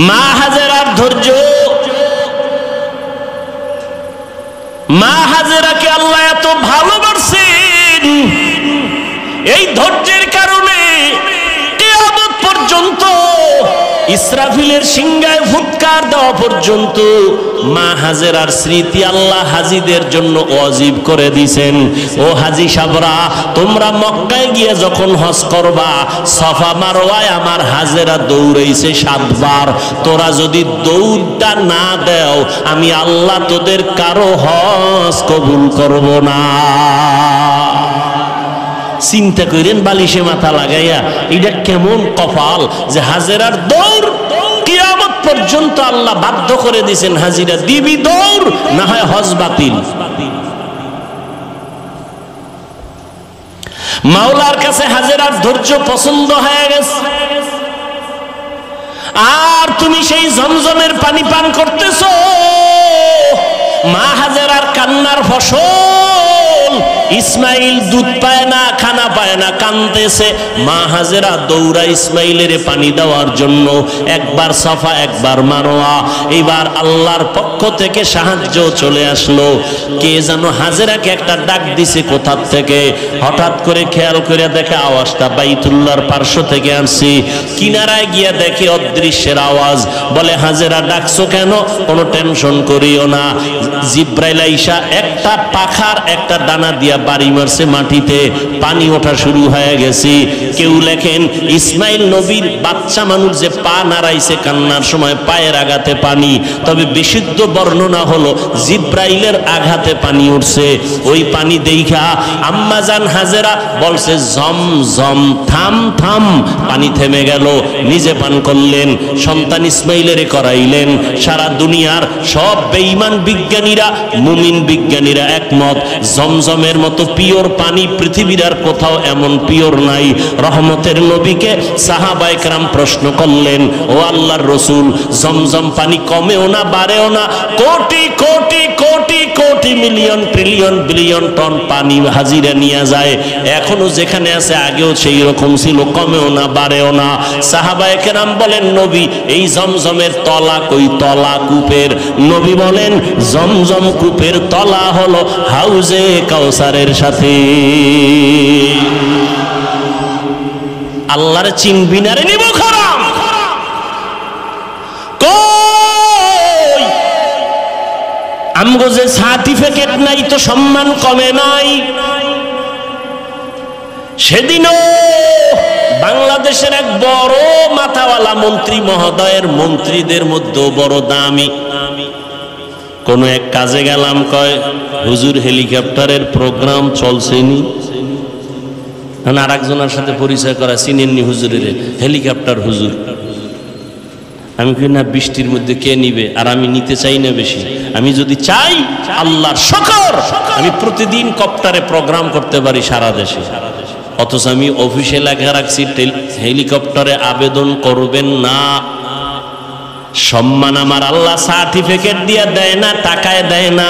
মা হাজেরার ধৈর্য, মা হাজেরাকে আল্লাহ এত ভালোবাসেন, এই ধৈর্যের কারণে কিয়ামত পর্যন্ত ইসরাফিলের সিংহায় ফুৎকার দেওয়া পর্যন্ত মা হাজেরার স্মৃতি আল্লাহ হাজিদের জন্য ওয়াজিব করে দিয়েছেন। ও হাজি সাবরা, তোমরা মক্কায় গিয়ে যখন হজ করবা, সাফা মারওয়ায় আমার হাজেরা দৌড়াইছে 7 বার। তোরা যদি দৌড়টা না দেও, আমি আল্লাহ তোদের কারো হজ কবুল করব না। চিন্তা করেন, বালিশে মাথা লাগাইয়া, এটা কেমন কপাল যে হাজেরার দৌড় কিয়ামত পর্যন্ত আল্লাহ বাধ্য করে দিয়েছেন, হাজিরা দিবি দৌড়, না হয় হজ বাতিল। মাওলার কাছে হাজেরার ধৈর্য পছন্দ হয়ে গেছে। আর তুমি সেই জমজমের পানি পান করতেছো, মা হাজেরার কান্নার ফসল। ইসমাইল দুধ পায় না, খানা পায় না, কাঁদতেছে। মা হাজেরা দৌড়া ইসমাইলের পানি দেওয়ার জন্য, একবার সাফা একবার মারোয়া। এবার আল্লাহর পক্ষ থেকে সাহায্য চলে আসলো। কে যেন হাজেরাকে একটা ডাক দিছে কোথার থেকে। হঠাৎ করে খেয়াল করে দেখে আওয়াজটা বাইতুল্লাহর পার্শ্ব থেকে আসছে। কিনারায় গিয়া দেখে অদৃশ্যের আওয়াজ। বলে, হাজেরা ডাকছো কেন? কোনো টেনশন করিও না, জিব্রাইল আইসা একটা পাখার একটা ডানা দিয়া বাড়ি মারছে মাটিতে, পানি ওঠা শুরু হয়ে গেছে। কেউ লেখেন ইসমাইল নবীর বাচ্চা মানুষ যে পা নাড়াইছে কান্নার সময় পায়ের আঘাতে পানি, তবে বিশুদ্ধ বর্ণনা হলো জিব্রাইলের আঘাতে পানি উঠছে। ওই পানি দেখা আম্মাজান হাজেরা বলছে, জম জম, থাম থাম। পানি থেমে গেল, নিজে পান করলেন, সন্তান ইসমাইলের করাইলেন। সারা দুনিয়ার সব বেঈমান বিজ্ঞানীরা, মুমিন বিজ্ঞানীরা একমত, জমজমের মতো পিওর পানি পৃথিবীর আর কোথাও এমন পিওর নাই। রহমতের নবীকে সাহাবায়ে কেরাম প্রশ্ন করলেন, ও আল্লাহর রাসূল, জমজম পানি কমেও না বাড়েও না, crore crore crore crore million trillion billion ton পানি হাজিরা নিয়ে যায়, এখনো যেখানে আছে আগেও সেই রকম ছিল, কমেও না বাড়েও না। সাহাবায়ে কেরাম বলেন, নবী, এই জমজমের তলা কই? তলা কূপের। নবী বলেন, জমজম কূপের তলা হলো হাউজে কাউসারের সাথে। আল্লাহর চিনবি না রে নিব খারাম। কই আমগো যে সার্টিফিকেট নাই তো সম্মান কমে নাই। সেদিনও বাংলাদেশের এক বড় মাথাওয়ালা মন্ত্রী মহোদয়ের মন্ত্রীদের মধ্যে বড় দামি, কোন এক কাজে গেলাম, কয় হুজুর হেলিকপ্টারের প্রোগ্রাম চলছেনি। আর একজনের সাথে পরিচয় করা, চিনেননি হুজুরের? হেলিকপ্টার হুজুর। আমি কই, না, বৃষ্টির মধ্যে কে নিবে? আর আমি নিতে চাই না বেশি। আমি যদি চাই, আল্লাহর শুকর, আমি প্রতিদিন কপ্টারে প্রোগ্রাম করতে পারি সারা দেশে। অথচ আমি অফিসে লেখা রাখছি হেলিকপ্টারে আবেদন করবেন না। সম্মান আমার আল্লাহ সার্টিফিকেট দিয়ে দেয় না, টাকায় দেয় না।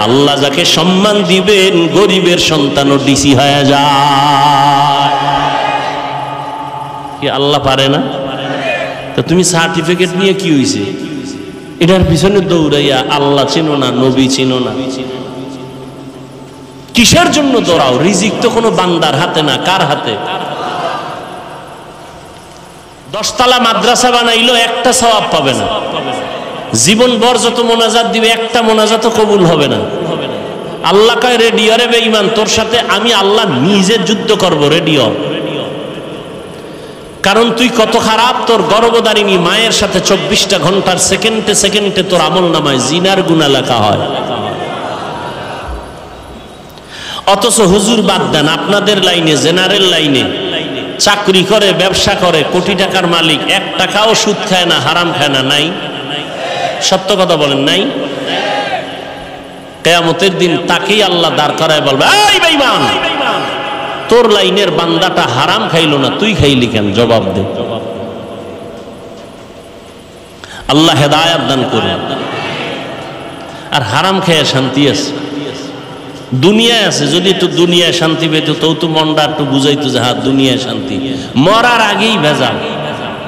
আল্লাহ যাকে সম্মান দিবেন, গরিবের সন্তানও ডিসি হয়ে যায়। কি আল্লাহ পারে না? তো তুমি সার্টিফিকেট নিয়ে কি হইছে? এটার পিছনে দৌড়াইয়া আল্লাহ চিনো না, নবী চিনো না, কিসের জন্য দৌড়াও? রিজিক তো কোনো বান্দার হাতে না, কার হাতে? 10 তলা মাদ্রাসা বানাইলো, একটা সওয়াব পাবে না। জীবন ভর যত মোনাজাত দিবে, একটা মোনাজাত কবুল হবে না। আল্লাহ কয়, রেডিও রে বেঈমান, তোর সাথে আমি আল্লাহ নিজে যুদ্ধ করব। রেডিও, কারণ তুই কত খারাপ। তোর গর্ভধারিণী মায়ের সাথে 24টা ঘন্টার সেকেন্ডে সেকেন্ডে তোর আমলনামায় জিনার গুনাহ লেখা হয়। অথচ হুজুর বাদ দেন, আপনাদের লাইনে, জেনারেল লাইনে চাকরি করে, ব্যবসা করে, কোটি টাকার মালিক, 1 টাকাও সুদ খায় না, হারাম খায় না, নাই? সত্য কথা বলেন, নাই? কিয়ামতের দিন তাকেই আল্লাহ দাঁড় করায় বলবে, এই বেঈমান, তোর লাইনের বান্দাটা হারাম খাইলো না, তুই খাইলি কেন? জবাব দে। আল্লাহ হেদায়েত দান করুন। আর হারাম খেয়ে শান্তি আছে, দুনিয়ায় আছে। যদি একটু দুনিয়ায় শান্তি পেত, তো মনটা একটু বুঝাইতো যে হ্যাঁ দুনিয়ায় শান্তি। মরার আগেই ভেজাল।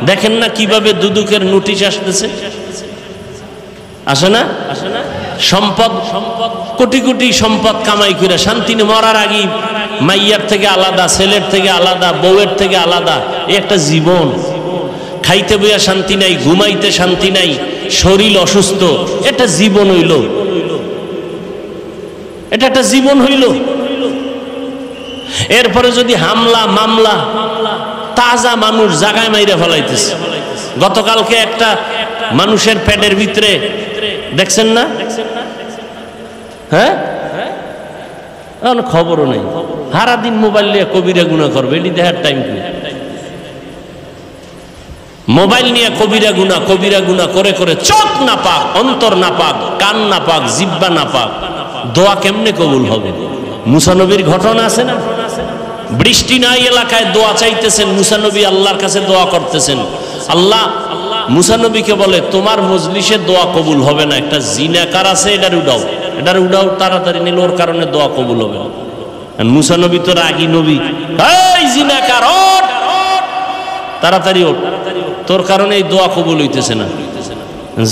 দেখেন না কিভাবে দুদুকের নোটিশ আসতেছে, আসে না? সম্পদ কোটি কোটি সম্পদ কামাই করে শান্তি মরার আগে মাইয়ার থেকে আলাদা, ছেলের থেকে আলাদা, বউয়ের থেকে আলাদা, এই একটা জীবন। খাইতে বইয়া শান্তি নাই, ঘুমাইতে শান্তি নাই, শরীর অসুস্থ, এটা জীবন হইল? এটা একটা জীবন হইল? এরপরে যদি হামলা মামলা, তাজা মানুষ জায়গায় মাইরা ফেলাইতেছে। গতকালকে একটা মানুষের পেটের ভিতরে দেখছেন না? হ্যাঁ, খবরও নেই। সারাদিন মোবাইল নিয়ে কবিরা গুনাহ করবে, এটি দেখার টাইম কি? মোবাইল নিয়ে কবিরা গুনাহ করে করে চোখ না পাক, অন্তর না পাক, কান না পাক, জিহ্বা না পাক, দোয়া কেমনে কবুল হবে? মুসা নবীর ঘটনা আছে না? বৃষ্টি নাই এলাকায়, দোয়া চাইতেছেন মুসা নবী, আল্লাহর কাছে দোয়া করতেছেন। আল্লাহ মুসা নবীকে বলে তোমার মজলিসে দোয়া কবুল হবে না, একটা জিনাকার আছে, এটার উড়াও তাড়াতাড়ি নিলে ওর কারণে দোয়া কবুল হবে না। মুসা নবী তো রাগী নবী, এই জিনাকার ওঠ, তাড়াতাড়ি ওঠ, তোর কারণে এই দোয়া কবুল হইতেছে না।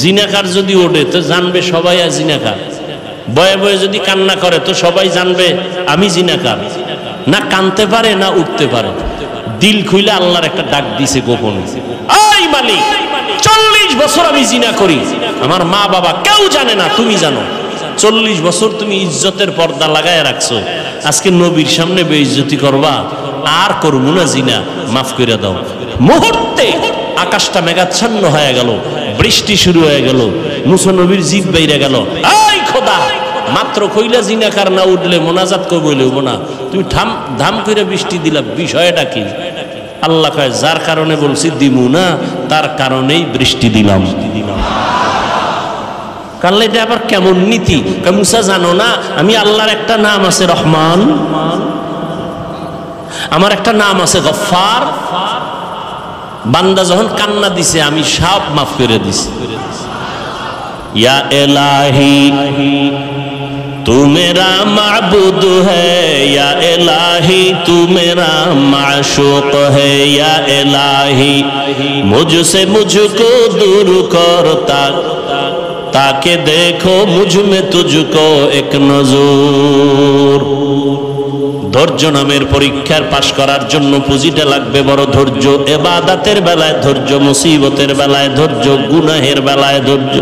জিনাকার যদি ওঠে তো জানবে সবাই আর জিনাকার, বয়ে বয়ে যদি কান্না করে তো সবাই জানবে আমি জিনাকার। না কানতে পারে না উঠতে পারে, দিল খুইলে আল্লাহর একটা ডাক দিছে গোপনে, এই মালিক 40 বছর আমি জিনা করি, আমার মা বাবা কেউ জানে না, তুমি জানো। 40 বছর তুমি ইজ্জতের পর্দা লাগায় রাখছো, আজকে নবীর সামনে বেইজ্জতি করবা, আর করবো না জিনা, মাফ করে দাও। মুহূর্তে আকাশটা মেঘাচ্ছন্ন হয়ে গেল, বৃষ্টি শুরু হয়ে গেল, মুসা নবীর জিভ বাইরে গেল, এই খোদা, মাত্র কইলা জিনাকার না উঠলে মোনাজাত কবুল হইব না, তুমি ধাম করে বৃষ্টি দিলা, বিষয়টা কি? আল্লাহ কয় যার কারণে বলছি দিমু না, তার কারণেই বৃষ্টি দিলাম। কারণ এটা আবার কেমন নীতি? মুসা জানো না আমি আল্লাহর একটা নাম আছে রহমান, আমার একটা নাম আছে গফফার, বান্দা যখন কান্না দিছে আমি সব মাফ করে দিছি। ইয়া ইলাহি तू मेरा माबूद है, या इलाही तू मेरा माशूक है, या इलाही मुझसे मुझको दूर करता, ताकि देखो मुझ में तुझको एक नजर। ধৈর্য নামের পরীক্ষার পাশ করার জন্য পুঁজিটা লাগবে বড় ধৈর্য। ইবাদতের বেলায় ধৈর্য, মুসিবতের বেলায় ধৈর্য, গুনাহের বেলায় ধৈর্য।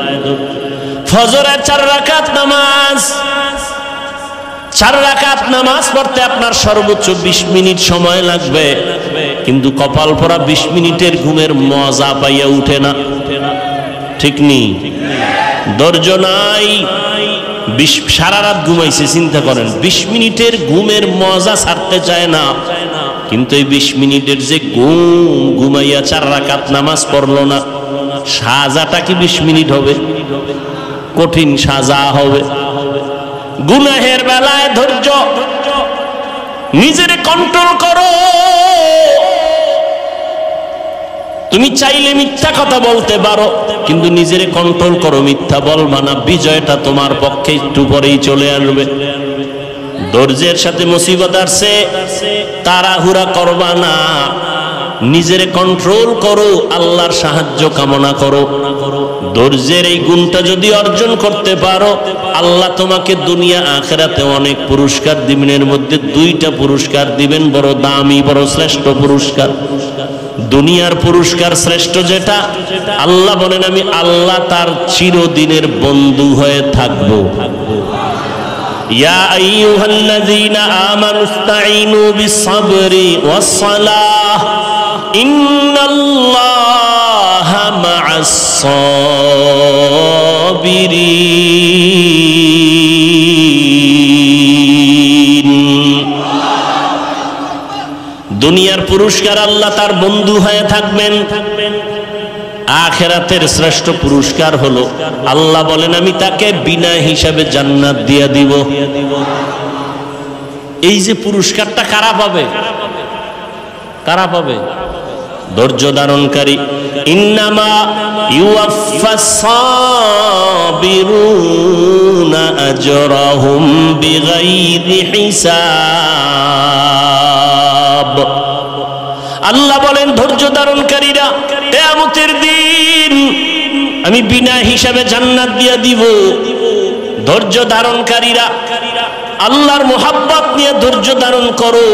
ফজরের 4 রাকাত নামাজ, 4 রাকাত নামাজ পড়তে আপনার সর্বোচ্চ 20 মিনিট সময় লাগবে, কিন্তু কপাল পরা 20 মিনিটের ঘুমের মজা পাইয়া উঠে না, ঠিক নেই? ধৈর্য নাই, সারা রাত ঘুমাইছে, চিন্তা করেন, 20 মিনিটের ঘুমের মজা ছাড়তে চায় না, কিন্তু এই 20 মিনিটের যে ঘুমাইয়া 4 রাকাত নামাজ পড়লো না, সাজাটা কি 20 মিনিট হবে? কঠিন সাজা হবে। গুনাহের বেলায় ধৈর্য, নিজের কন্ট্রোল করো। তুমি চাইলে মিথ্যা কথা বলতে পারো, কিন্তু নিজের কন্ট্রোল করো, মিথ্যা বলবা না, বিজয়টা তোমার পক্ষে একটু পরেই চলে আসবে। ধৈর্যের সাথে মুসিবত আসছে, তাড়াহুড়া করবা না, নিজের কন্ট্রোল করো, আল্লাহর সাহায্য কামনা করো। ধৈর্যের এই গুণটা যদি অর্জন করতে পারো, আল্লাহ তোমাকে দুনিয়া আখিরাতে অনেক পুরস্কার দিবেন। এর মধ্যে 2টা পুরস্কার দিবেন, বড় দামি, বড় শ্রেষ্ঠ পুরস্কার। দুনিয়ার পুরস্কার শ্রেষ্ঠ যেটা, আল্লাহ বলেন আমি আল্লাহ তার চিরদিনের বন্ধু হয়ে থাকবো। ইয়া আইয়ুহাল্লাযীনা আমানুস্তাঈনু বিস-সাবরি ওয়াস-সালাহ ইন্নাল্লাহা মা'আস-সাবিরিন। দুনিয়ার পুরস্কার আল্লাহ তার বন্ধু হয়ে থাকবেন, আখিরাতের শ্রেষ্ঠ পুরস্কার হলো আল্লাহ বলেন আমি তাকে বিনা হিসাবে জান্নাত দিয়ে দিব। এই যে পুরস্কারটা কারা পাবে? কারা পাবে? ধৈর্য ধারণকারী। ইন্নামা ইউওয়াফাস সাবিরুনা আজরাহুম বিগাইরি হিসাব। আল্লাহ বলেন ধৈর্য ধারণকারীরা, এ কিয়ামতের দিন আমি বিনা হিসাবে জান্নাত দিয়া দিব। ধৈর্য ধারণকারীরা আল্লাহর মুহাব্বত নিয়ে ধৈর্য ধারণ করো।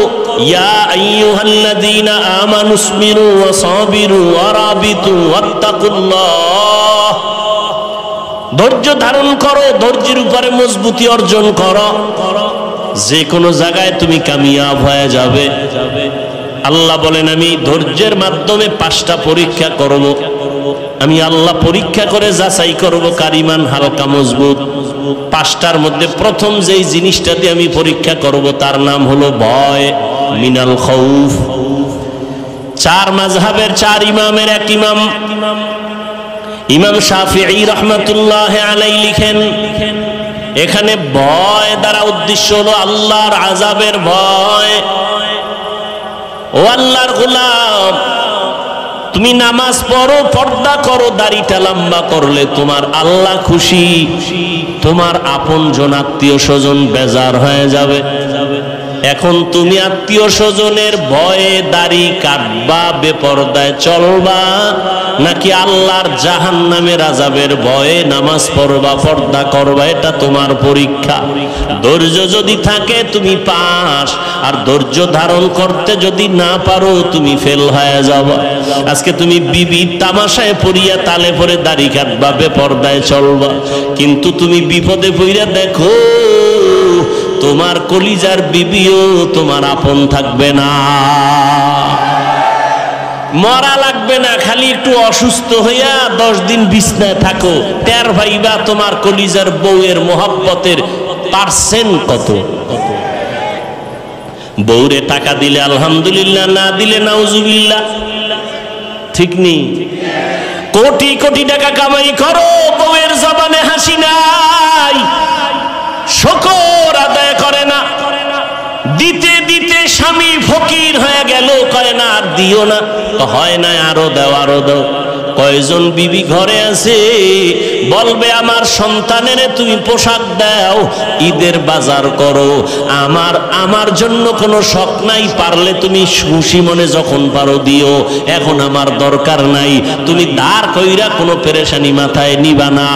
ইয়া আইয়ুহাল্লাযীনা আমানুসবিরু ওয়া সাবিরু ওয়া রাবিতু ওয়াত্তাকুল্লাহ। ধৈর্য ধারণ করো, ধৈর্যের উপরে মজবুতি অর্জন করো, যে কোনো জায়গায় তুমি কামিয়াব হয়ে যাবে। আল্লাহ বলেন আমি ধৈর্যের মাধ্যমে 5টা পরীক্ষা করব। আমি আল্লাহ পরীক্ষা করে যাচাই করব কার ঈমান হালকা মজবুত। 5টার মধ্যে প্রথম যেই জিনিসটা দিয়ে আমি পরীক্ষা করব তার নাম হলো ভয়, মিনাল খাউফ। 4 মাযহাবের 4 ইমামের এক ইমাম ইমাম শাফিঈ রাহমাতুল্লাহি আলাইহি লিখেন, এখানে ভয় দ্বারা উদ্দেশ্য হলো আল্লাহর আযাবের ভয়। ও আল্লাহর গোলাম, তুমি নামাজ পড়ো, পর্দা করো, দাড়িটা লম্বা করলে তোমার আল্লাহ খুশি, তোমার আপনজন আত্মীয় স্বজন বেজার হয়ে যাবে। এখন তুমি আত্মীয় স্বজনের ভয়ে দাড়ি কাটবা, বেপরদায় চলবা, নাকি আল্লাহর জাহান্নামের আযাবের ভয়ে নামাজ পড়বা, পর্দা করবা? এটা তোমার পরীক্ষা। ধৈর্য যদি থাকে তুমি পাস, আর ধৈর্য ধারণ করতে যদি না পারো তুমি ফেল হয়ে যাবা। আজকে তুমি বিবি তামাশায় পড়িয়া তালে পরে দাড়ি কাটবা, বেপরদায় চলবা, কিন্তু তুমি বিপদে পড়িয়া দেখো তোমার কলিজার বিবিও তোমার আপন থাকবে না। মরা লাগবে না, খালি একটু অসুস্থ হইয়া 10 দিন বিছনায় থাকো, টের ভাইবা তোমার কলিজার বউয়ের মোহাব্বতের পার্সেন্ট কত। বউরে টাকা দিলে আলহামদুলিল্লাহ, না দিলে নাউজুবিল্লাহ, ঠিক নেই? কোটি কোটি টাকা কামাই করো, বউয়ের জবানে হাসি নাই, শুকর আদায় করে না। দিতে দিতে স্বামী ফকির হয়ে গেল, কয় না আর দিও না, হয় না আরো দাও, আরো দাও। কয়জন বিবি ঘরে আছে বলবে আমার সন্তানের তুমি পোশাক দাও, ঈদের বাজার করো, আমার জন্য কোনো শখ নাই, পারলে তুমি খুশি মনে যখন পারো দিও, এখন আমার দরকার নাই। তুমি দাঁড় কইরা কোনো পেরেশানি মাথায় নিবা না।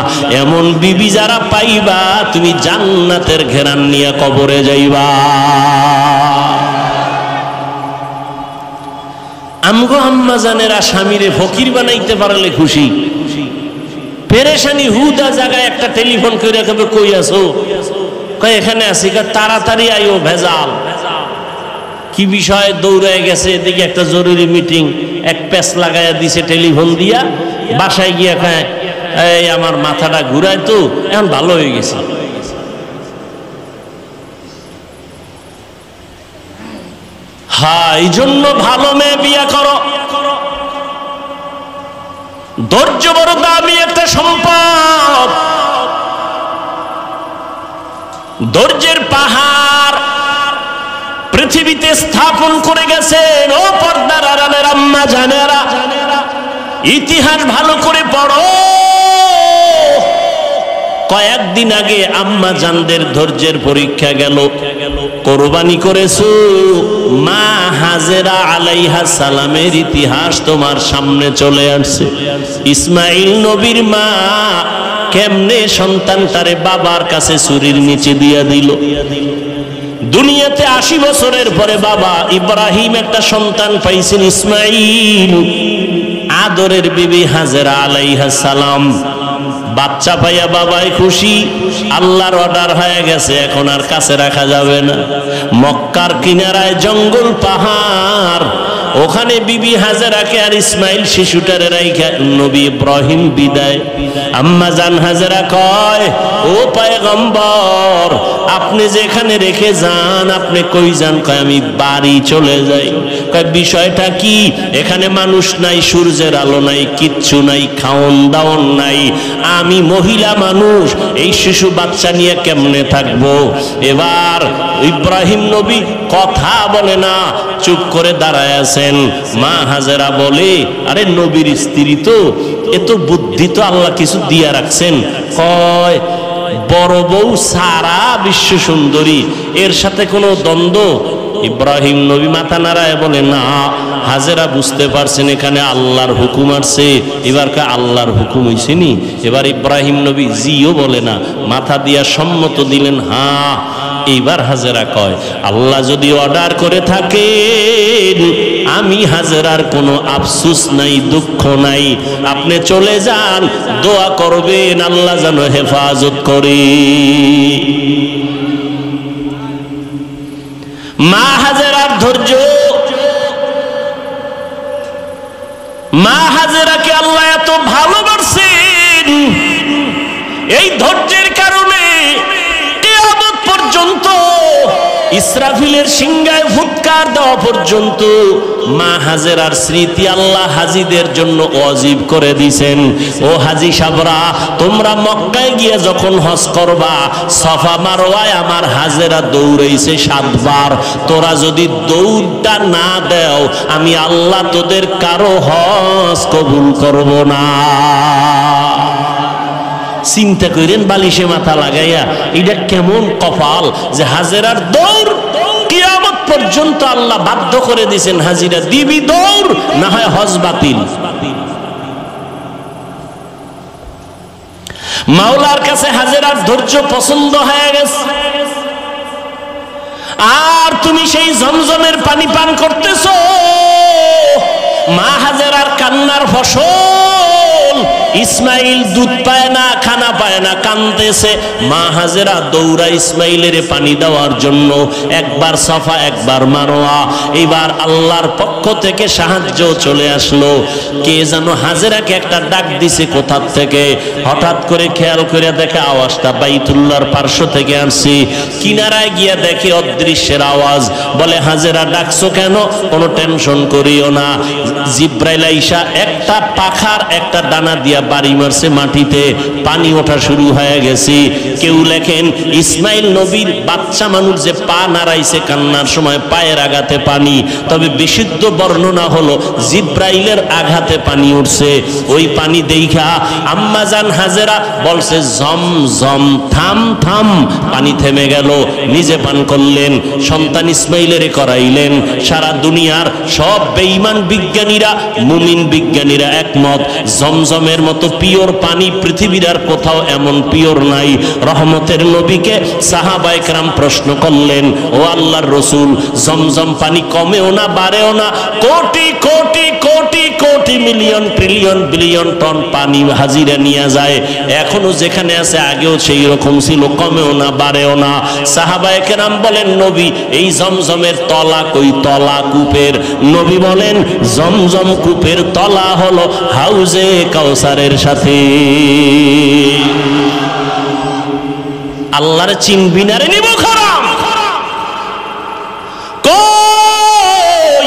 এমন বিবি যারা পাইবা তুমি জান্নাতের ঘেরান নিয়ে কবরে যাইবা। আমগো আম্মা জানেরা স্বামীরে ফকির বানাইতে পারলে খুশি, পেরেশানি হুদা জায়গায় একটা টেলিফোন করে কবে কই আছো, কয় এখানে আছি, তাড়াতাড়ি আইও, ভেজাল। কি বিষয়? দৌড়ায় গেছে, এদিকে একটা জরুরি মিটিং, এক প্যাচ লাগাইয়া দিছে টেলিফোন দিয়া, বাসায় গিয়া কয় এই আমার মাথাটা ঘুরায় তো, এখন ভালো হয়ে গেছে। হ্যাঁ, এই জন্য ভালো মেয়ে বিয়া করো। ধৈর্য বড় দামি একটা সম্পদ। ধৈর্যের পাহাড় পৃথিবীতে স্থাপন করে গেছেন। ও পর্দার আড়ালের আম্মা জানেরা, ইতিহাস ভালো করে পড়ো। কয়েকদিন আগে আম্মা জানদের ধৈর্যের পরীক্ষা গেল। কোরবানি করেছো, মা হাজেরা আলাইহিস সালামের ইতিহাস তোমার সামনে চলে আসছে। ইসমাইল নবীর মা কেমনে সন্তান তারে বাবার কাছে ছুরির নিচে দিয়া দিল। দুনিয়াতে 80 বছরের পরে বাবা ইব্রাহিম একটা সন্তান পাইছেন, ইসমাইল। আদরের বিবি হাজেরা আলাইহিস সালাম বাচ্চা পাইয়া বাবাই খুশি। আল্লাহর অর্ডার হয়ে গেছে, এখন আর কাছে রাখা যাবে না। মক্কার কিনারায় জঙ্গল পাহাড়, ওখানে বিবি হাজেরাকে আর ইসমাইল শিশুটারে রাইখা নবী ইব্রাহিম বিদায়। আম্মা জান হাজেরা কয়, ও পয়গম্বর, আপনি যেখানে রেখে যান আপনি কই যান? কয় আমি বাড়ি চলে যাই। কয় বিষয়টা কি? এখানে মানুষ নাই, সূর্যের আলো নাই, কিচ্ছু নাই, খাওন দাওন নাই, আমি মহিলা মানুষ, এই শিশু বাচ্চা নিয়ে কেমনে থাকবো? এবার ইব্রাহিম নবী কথা বলে না, চুপ করে দাঁড়ায় আছেন। মা হাজেরা বলে, আরে নবীর স্ত্রী তো, এত বুদ্ধি তো আল্লাহ কিছু দিয়া রাখছেন। কয় বড় বউ সারা বিশ্ব সুন্দরী, এর সাথে কোনো দ্বন্দ্ব? ইব্রাহিম নবী মাথা নাড়ায় বলে, না, হাজেরা বুঝতে পারছেন এখানে আল্লাহর হুকুম আসছে, এবার কা আল্লাহর হুকুম হইছে নি। এবার ইব্রাহিম নবী জিও বলে না, মাথা দিয়া সম্মত দিলেন হ্যাঁ। এইবার হাজেরা কয় আল্লাহ যদি অর্ডার করে থাকেন আমি হাজেরার কোনো আফসোস নাই, দুঃখ নাই, আপনি চলে যান, দোয়া করবেন আল্লাহ যেন হেফাজত করে। মা হাজেরার ধৈর্য, মা হাজেরাকে আল্লাহ এত ভালোবাসেন, এই ধৈর্যের কারণে কিয়ামত পর্যন্ত ইসরাফিলের সিংহায় ফুৎকার দেওয়া পর্যন্ত মা হাজেরার স্মৃতি আল্লাহ হাজিদের জন্য ওয়াজিব করে দিয়েছেন। ও হাজি সাবরা, তোমরা মক্কায় গিয়ে যখন হজ করবা, সাফা মারওয়ায় আমার হাজেরা দৌড়াইছে 7 বার। তোরা যদি দৌড়টা না দেও আমি আল্লাহ তোদের কারো হজ কবুল করব না। চিন্তা করেন বালিশে মাথা লাগাইয়া, এটা কেমন কপাল যে হাজেরার দৌড় কিয়ামত পর্যন্ত আল্লাহ বাধ্য করে দিয়েছেন, হাজিরা দিবি দৌড়, না হয় হজ বাতিল। মাওলার কাছে হাজেরার ধৈর্য পছন্দ হয়ে গেছে। আর তুমি সেই জমজমের পানি পান করতেছো, মা হাজেরার কান্নার ফসল ইসমাইল দুধ পায় না, খানা পায় না, কাঁদতেছে। মা হাজেরা দৌড়া ইসমাইলের পানি দেওয়ার জন্য, একবার সাফা একবার মারোয়া। এবার আল্লাহর পক্ষ থেকে সাহায্য চলে আসলো। কে যেন হাজেরাকে একটা ডাক দিছে কোথা থেকে, হঠাৎ করে খেয়াল করে দেখে আওয়াজটা বাইতুল্লাহর পার্শ্ব থেকে আসছে। কিনারায় গিয়া দেখে অদৃশ্যের আওয়াজ। বলে হাজেরা ডাকছো কেন? কোনো টেনশন করিও না, জিব্রাইল আইসা একটা পাখার একটা ডানা দিয়া বাড়ি মারছে মাটিতে, পানি ওঠা শুরু হয়ে গেছে। কেউ লেখেন ইসমাইল নবীর বাচ্চা মানুষ যে পা নাড়াইছে কান্নার সময় পায়ের আঘাতে পানি, তবে বিশুদ্ধ বর্ণনা হলো জিব্রাইলের আঘাতে পানি উঠছে। ওই পানি দেখা আম্মাজান হাজেরা বলছে জম জম, থাম থাম। পানি থেমে গেল, নিজে পান করলেন, সন্তান ইসমাইলের করাইলেন। সারা দুনিয়ার সব বেঈমান বিজ্ঞানীরা, মুমিন বিজ্ঞানীরা একমত, জমজমের মতো পিওর পানি পৃথিবীর আর কোথাও এমন পিওর নাই। রহমতের নবীকে সাহাবায়ে কেরাম প্রশ্ন করলেন, ও আল্লাহর রাসূল, জমজম পানি কমেও না বাড়েও না, crore crore crore crore million trillion billion ton পানি হাজিরা নিয়ে যায়, এখনো যেখানে আছে আগেও সেই রকম ছিল, কমেও না বাড়েও না। সাহাবায়ে কেরাম বলেন, নবী এই জমজমের তলা কই? তলা কূপের। নবী বলেন জমজম কূপের তলা হলো হাউজে কাউসারের সাথে। আল্লাহর চিনবি না রে নিব খারাম। কই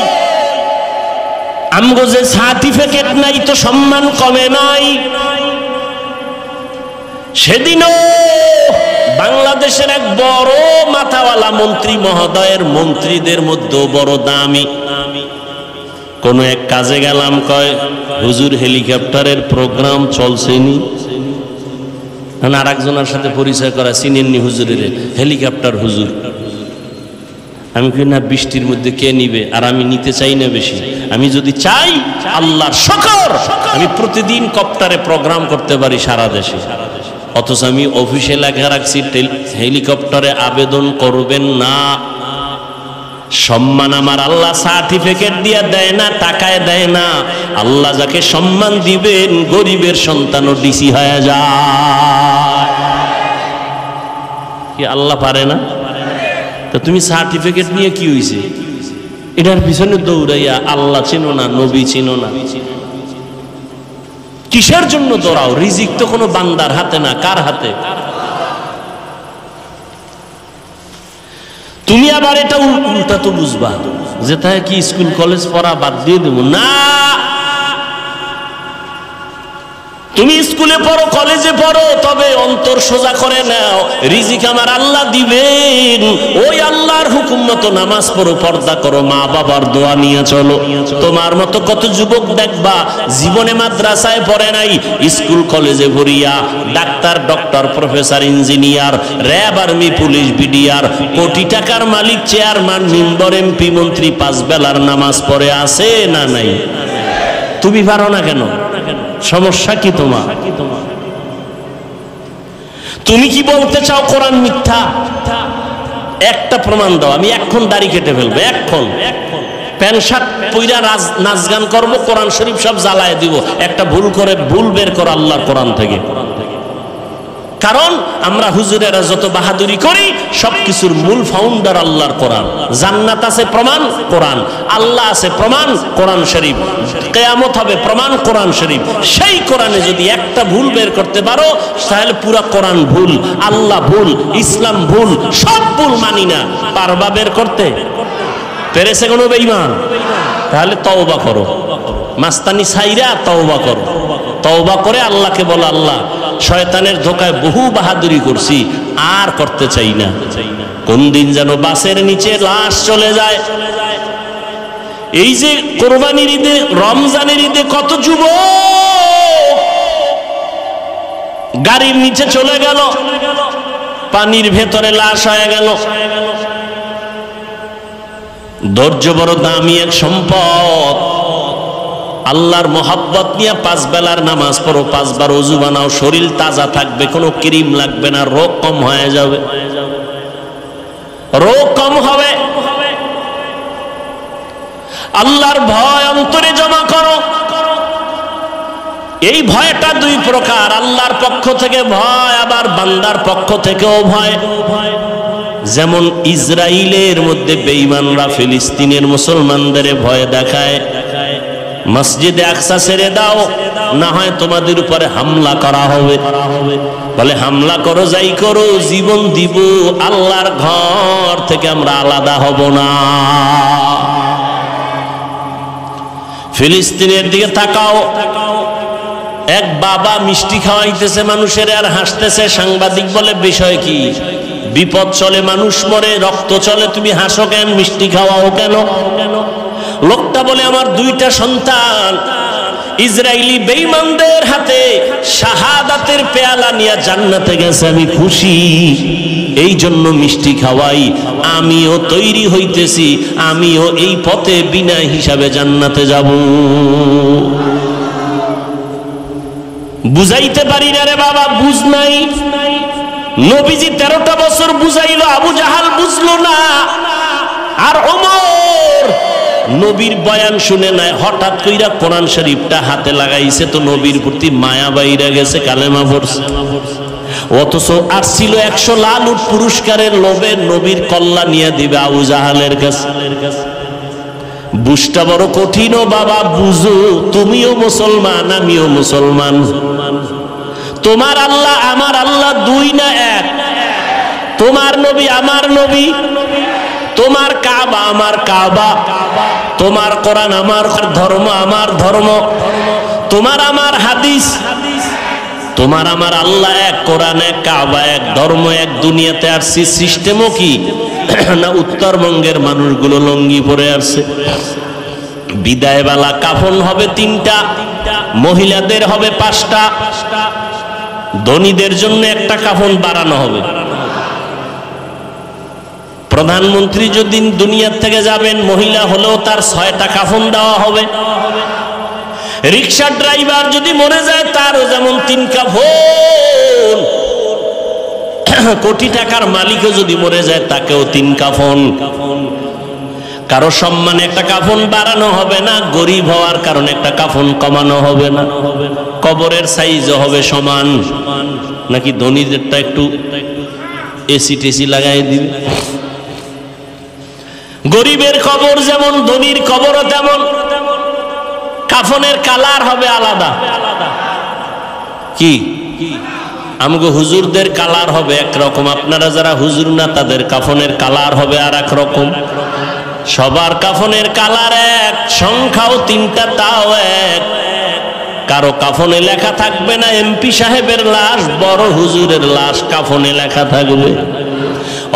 আমগো যে সার্টিফিকেট নাই তো সম্মান কমে নাই। সেদিনও বাংলাদেশের এক বড় মাথাওয়ালা মন্ত্রী মহোদয়ের মন্ত্রীদের মধ্যে বড় দামি, কোন এক কাজে গেলাম, কয় হুজুর হেলিকপ্টারের প্রোগ্রাম চলছেনি। আর একজনের সাথে পরিচয় করা, চিনেননি হুজুরের, হেলিকপ্টার হুজুর। আমি কই না, বৃষ্টির মধ্যে কে নিবে? আর আমি নিতে চাই না বেশি। আমি যদি চাই, আল্লাহর শুকর, আমি প্রতিদিন কপ্টারে প্রোগ্রাম করতে পারি সারা দেশে। অথচ আমি অফিসে লেখা রাখছি হেলিকপ্টারে আবেদন করবেন না। সম্মান আমার আল্লাহ সার্টিফিকেট দিয়ে দেয় না, টাকায় দেয় না। আল্লাহ যাকে সম্মান দিবেন, গরিবের সন্তানও ডিসি হয়ে যায়। কি আল্লাহ পারে না? তো তুমি সার্টিফিকেট নিয়ে কি হইছে? এটার পিছনে দৌড়াইয়া আল্লাহ চিনো না, নবী চিনো না, কিসের জন্য দৌড়াও? রিজিক তো কোনো বান্দার হাতে না, কার হাতে? তুমি আবার এটা উল্টা তো বুঝবা যে তাই কি স্কুল কলেজ পড়া বাদ দিয়ে দেব না। তুমি স্কুলে পড়ো, কলেজে পড়ো, তবে অন্তর সোজা করে নাও, রিজিক আমার আল্লাহ দিবেন। ওই আল্লাহর হুকুম মতো নামাজ পড়ো, পর্দা করো, মা বাবার দোয়া নিয়ে চলো। তোমার মতো কত যুবক দেখবা জীবনে মাদ্রাসায় পড়ে নাই, স্কুল কলেজে পড়িয়া doctor, doctor, professor, engineer, RAB, army, police, BDR, কোটি টাকার মালিক, চেয়ারম্যান, মেম্বার, এমপি, মন্ত্রী, 5 বেলার নামাজ পড়ে আছে না নাই? তুমি পারো না কেন? সমস্যা কি তোমার? তুমি কি বলতে চাও কোরআন মিথ্যা? একটা প্রমাণ দাও, আমি এক্ষণ দাড়ি কেটে ফেলবো, এক্ষণ প্যান্ট শার্ট পইরা নাচ গান করবো, কোরআন শরীফ সব জ্বালায় দিব। একটা ভুল করে ভুল বের করো আল্লাহর কোরআন থেকে। কারণ আমরা হুজুরেরা যত বাহাদুরি করি সবকিছুর মূল ফাউন্ডার আল্লাহর কোরআন। জান্নাত আছে প্রমাণ কোরআন, আল্লাহ আছে প্রমাণ কোরআন শরীফ, কিয়ামত হবে প্রমাণ কোরআন শরীফ। সেই কোরআনে যদি একটা ভুল বের করতে পারো তাহলে পুরা কোরআন ভুল, আল্লাহ ভুল, ইসলাম ভুল, সব ভুল। মানি না, পারবা বের করতে? পেরেছে কোনো বেঈমান? তাহলে তওবা করো, মাস্তানি ছাইরা তওবা করো। তওবা করে আল্লাহকে বলো, আল্লাহ শয়তানের ধোকায় বহু বাহাদুরি করছি, আর করতে চাই না। কোন দিন যেন বাসের নিচে লাশ চলে যায়। এই যে কোরবানির ঈদে, রমজানের ঈদে কত যুবক গাড়ির নিচে চলে গেল, পানির ভেতরে লাশ হয়ে গেল। ধৈর্য বড় দামি এক সম্পদ। আল্লাহর মোহাব্বত নিয়ে 5 বেলার নামাজ পড়ো, 5 বার ওযু বানাও, শরীর তাজা থাকবে, কোনো ক্রিম লাগবে না, রোগ কম হয়ে যাবে, রোগ কম হবে। আল্লাহর ভয় অন্তরে জমা করো। এই ভয়টা 2 প্রকার, আল্লাহর পক্ষ থেকে ভয়, আবার বান্দার পক্ষ থেকেও ভয়। যেমন ইসরায়েলের মধ্যে বেঈমানরা ফিলিস্তিনের মুসলমানদের ভয় দেখায়, মসজিদে আকসা ছেড়ে দাও, না হয় তোমাদের উপরে হামলা করা হবে। বলে হামলা করো, যাই করো, জীবন দিব, আল্লাহর ঘর থেকে আমরা আলাদা হব না। ফিলিস্তিনের দিকে তাকাও, এক বাবা মিষ্টি খাওয়াইতেছে মানুষের আর হাসতেছে। সাংবাদিক বলে বিষয় কি? বিপদ চলে, মানুষ মরে, রক্ত চলে, তুমি হাসো কেন, মিষ্টি খাওয়াও কেন? লোকটা বলে আমার 2টা সন্তান ইসরায়েলি বেঈমানদের হাতে শাহাদাতের পেয়ালা নিয়ে জান্নাতে গেছে, আমি খুশি, এই জন্য মিষ্টি খাওয়াই। আমিও তৈরি হইতেছি, আমিও এই পথে বিনা হিসাবে জান্নাতে যাব। বুঝাইতে পারি না রে বাবা, বুঝ নাই। নবীজি 13টা বছর বুঝাইলো, আবু জাহাল বুঝলো না। আর ওমর নবীর বয়ান শুনে নাই, হঠাৎ কইরা কোরআন শরীফটা হাতে লাগাইছে, তো নবীর প্রতি মায়া বাইরা গেছে, কালেমা পড়ছে। অথচ আর ছিল 100 লাল উট পুরস্কারের লোভে নবীর কল্লা নিয়ে দিবে আবু জাহালের কাছে। বুঝটা বড় কঠিন ও বাবা, বুঝো, তুমিও মুসলমান, আমিও মুসলমান। তোমার আল্লাহ আমার আল্লাহ 2 না 1? তোমার নবী আমার নবী, তোমার কাবা আমার কাবা, তোমার কোরআন আমার ধর্ম, আমার ধর্ম, তোমার আমার হাদিস, তোমার আমার আল্লাহ এক, কোরআন এক, কাবা এক, ধর্ম এক। দুনিয়াতে আসছি সিস্টেমও কি না উত্তরবঙ্গের মানুষগুলো লঙ্গি পরে আসছে। বিদায় বেলা কাফন হবে 3টা, মহিলাদের হবে 5টা, ধনীদের জন্য একটা কাফন বাড়ানো হবে। প্রধানমন্ত্রী যদি দুনিয়ার থেকে যাবেন, মহিলা হলেও তার 6টা কাফন দেওয়া হবে। রিক্সা ড্রাইভার যদি মরে যায়, তারও যেমন 3 কাফন। কোটি টাকার মালিকও যদি মরে যায়, তাকেও 3 কাফন। কারো সম্মানে একটা কাফন বাড়ানো হবে না, গরিব হওয়ার কারণে একটা কাফন কমানো হবে না। কবরের সাইজও হবে সমান, নাকি ধনীদেরটা একটু এসি টেসি লাগাই দিবে। গরিবের কবর যেমন, ধনীর কবরও তেমন। কাফনের কালার হবে আলাদা। কি আমগো হুজুরদের কালার হবে একরকম, আপনারা যারা হুজুর না তাদের কাফনের কালার হবে আর এক রকম। সবার কাফনের কালার এক, সংখ্যাও 3টা, তাও এক। কারো কাফনে লেখা থাকবে না এমপি সাহেবের লাশ, বড় হুজুরের লাশ কাফনে লেখা থাকবে।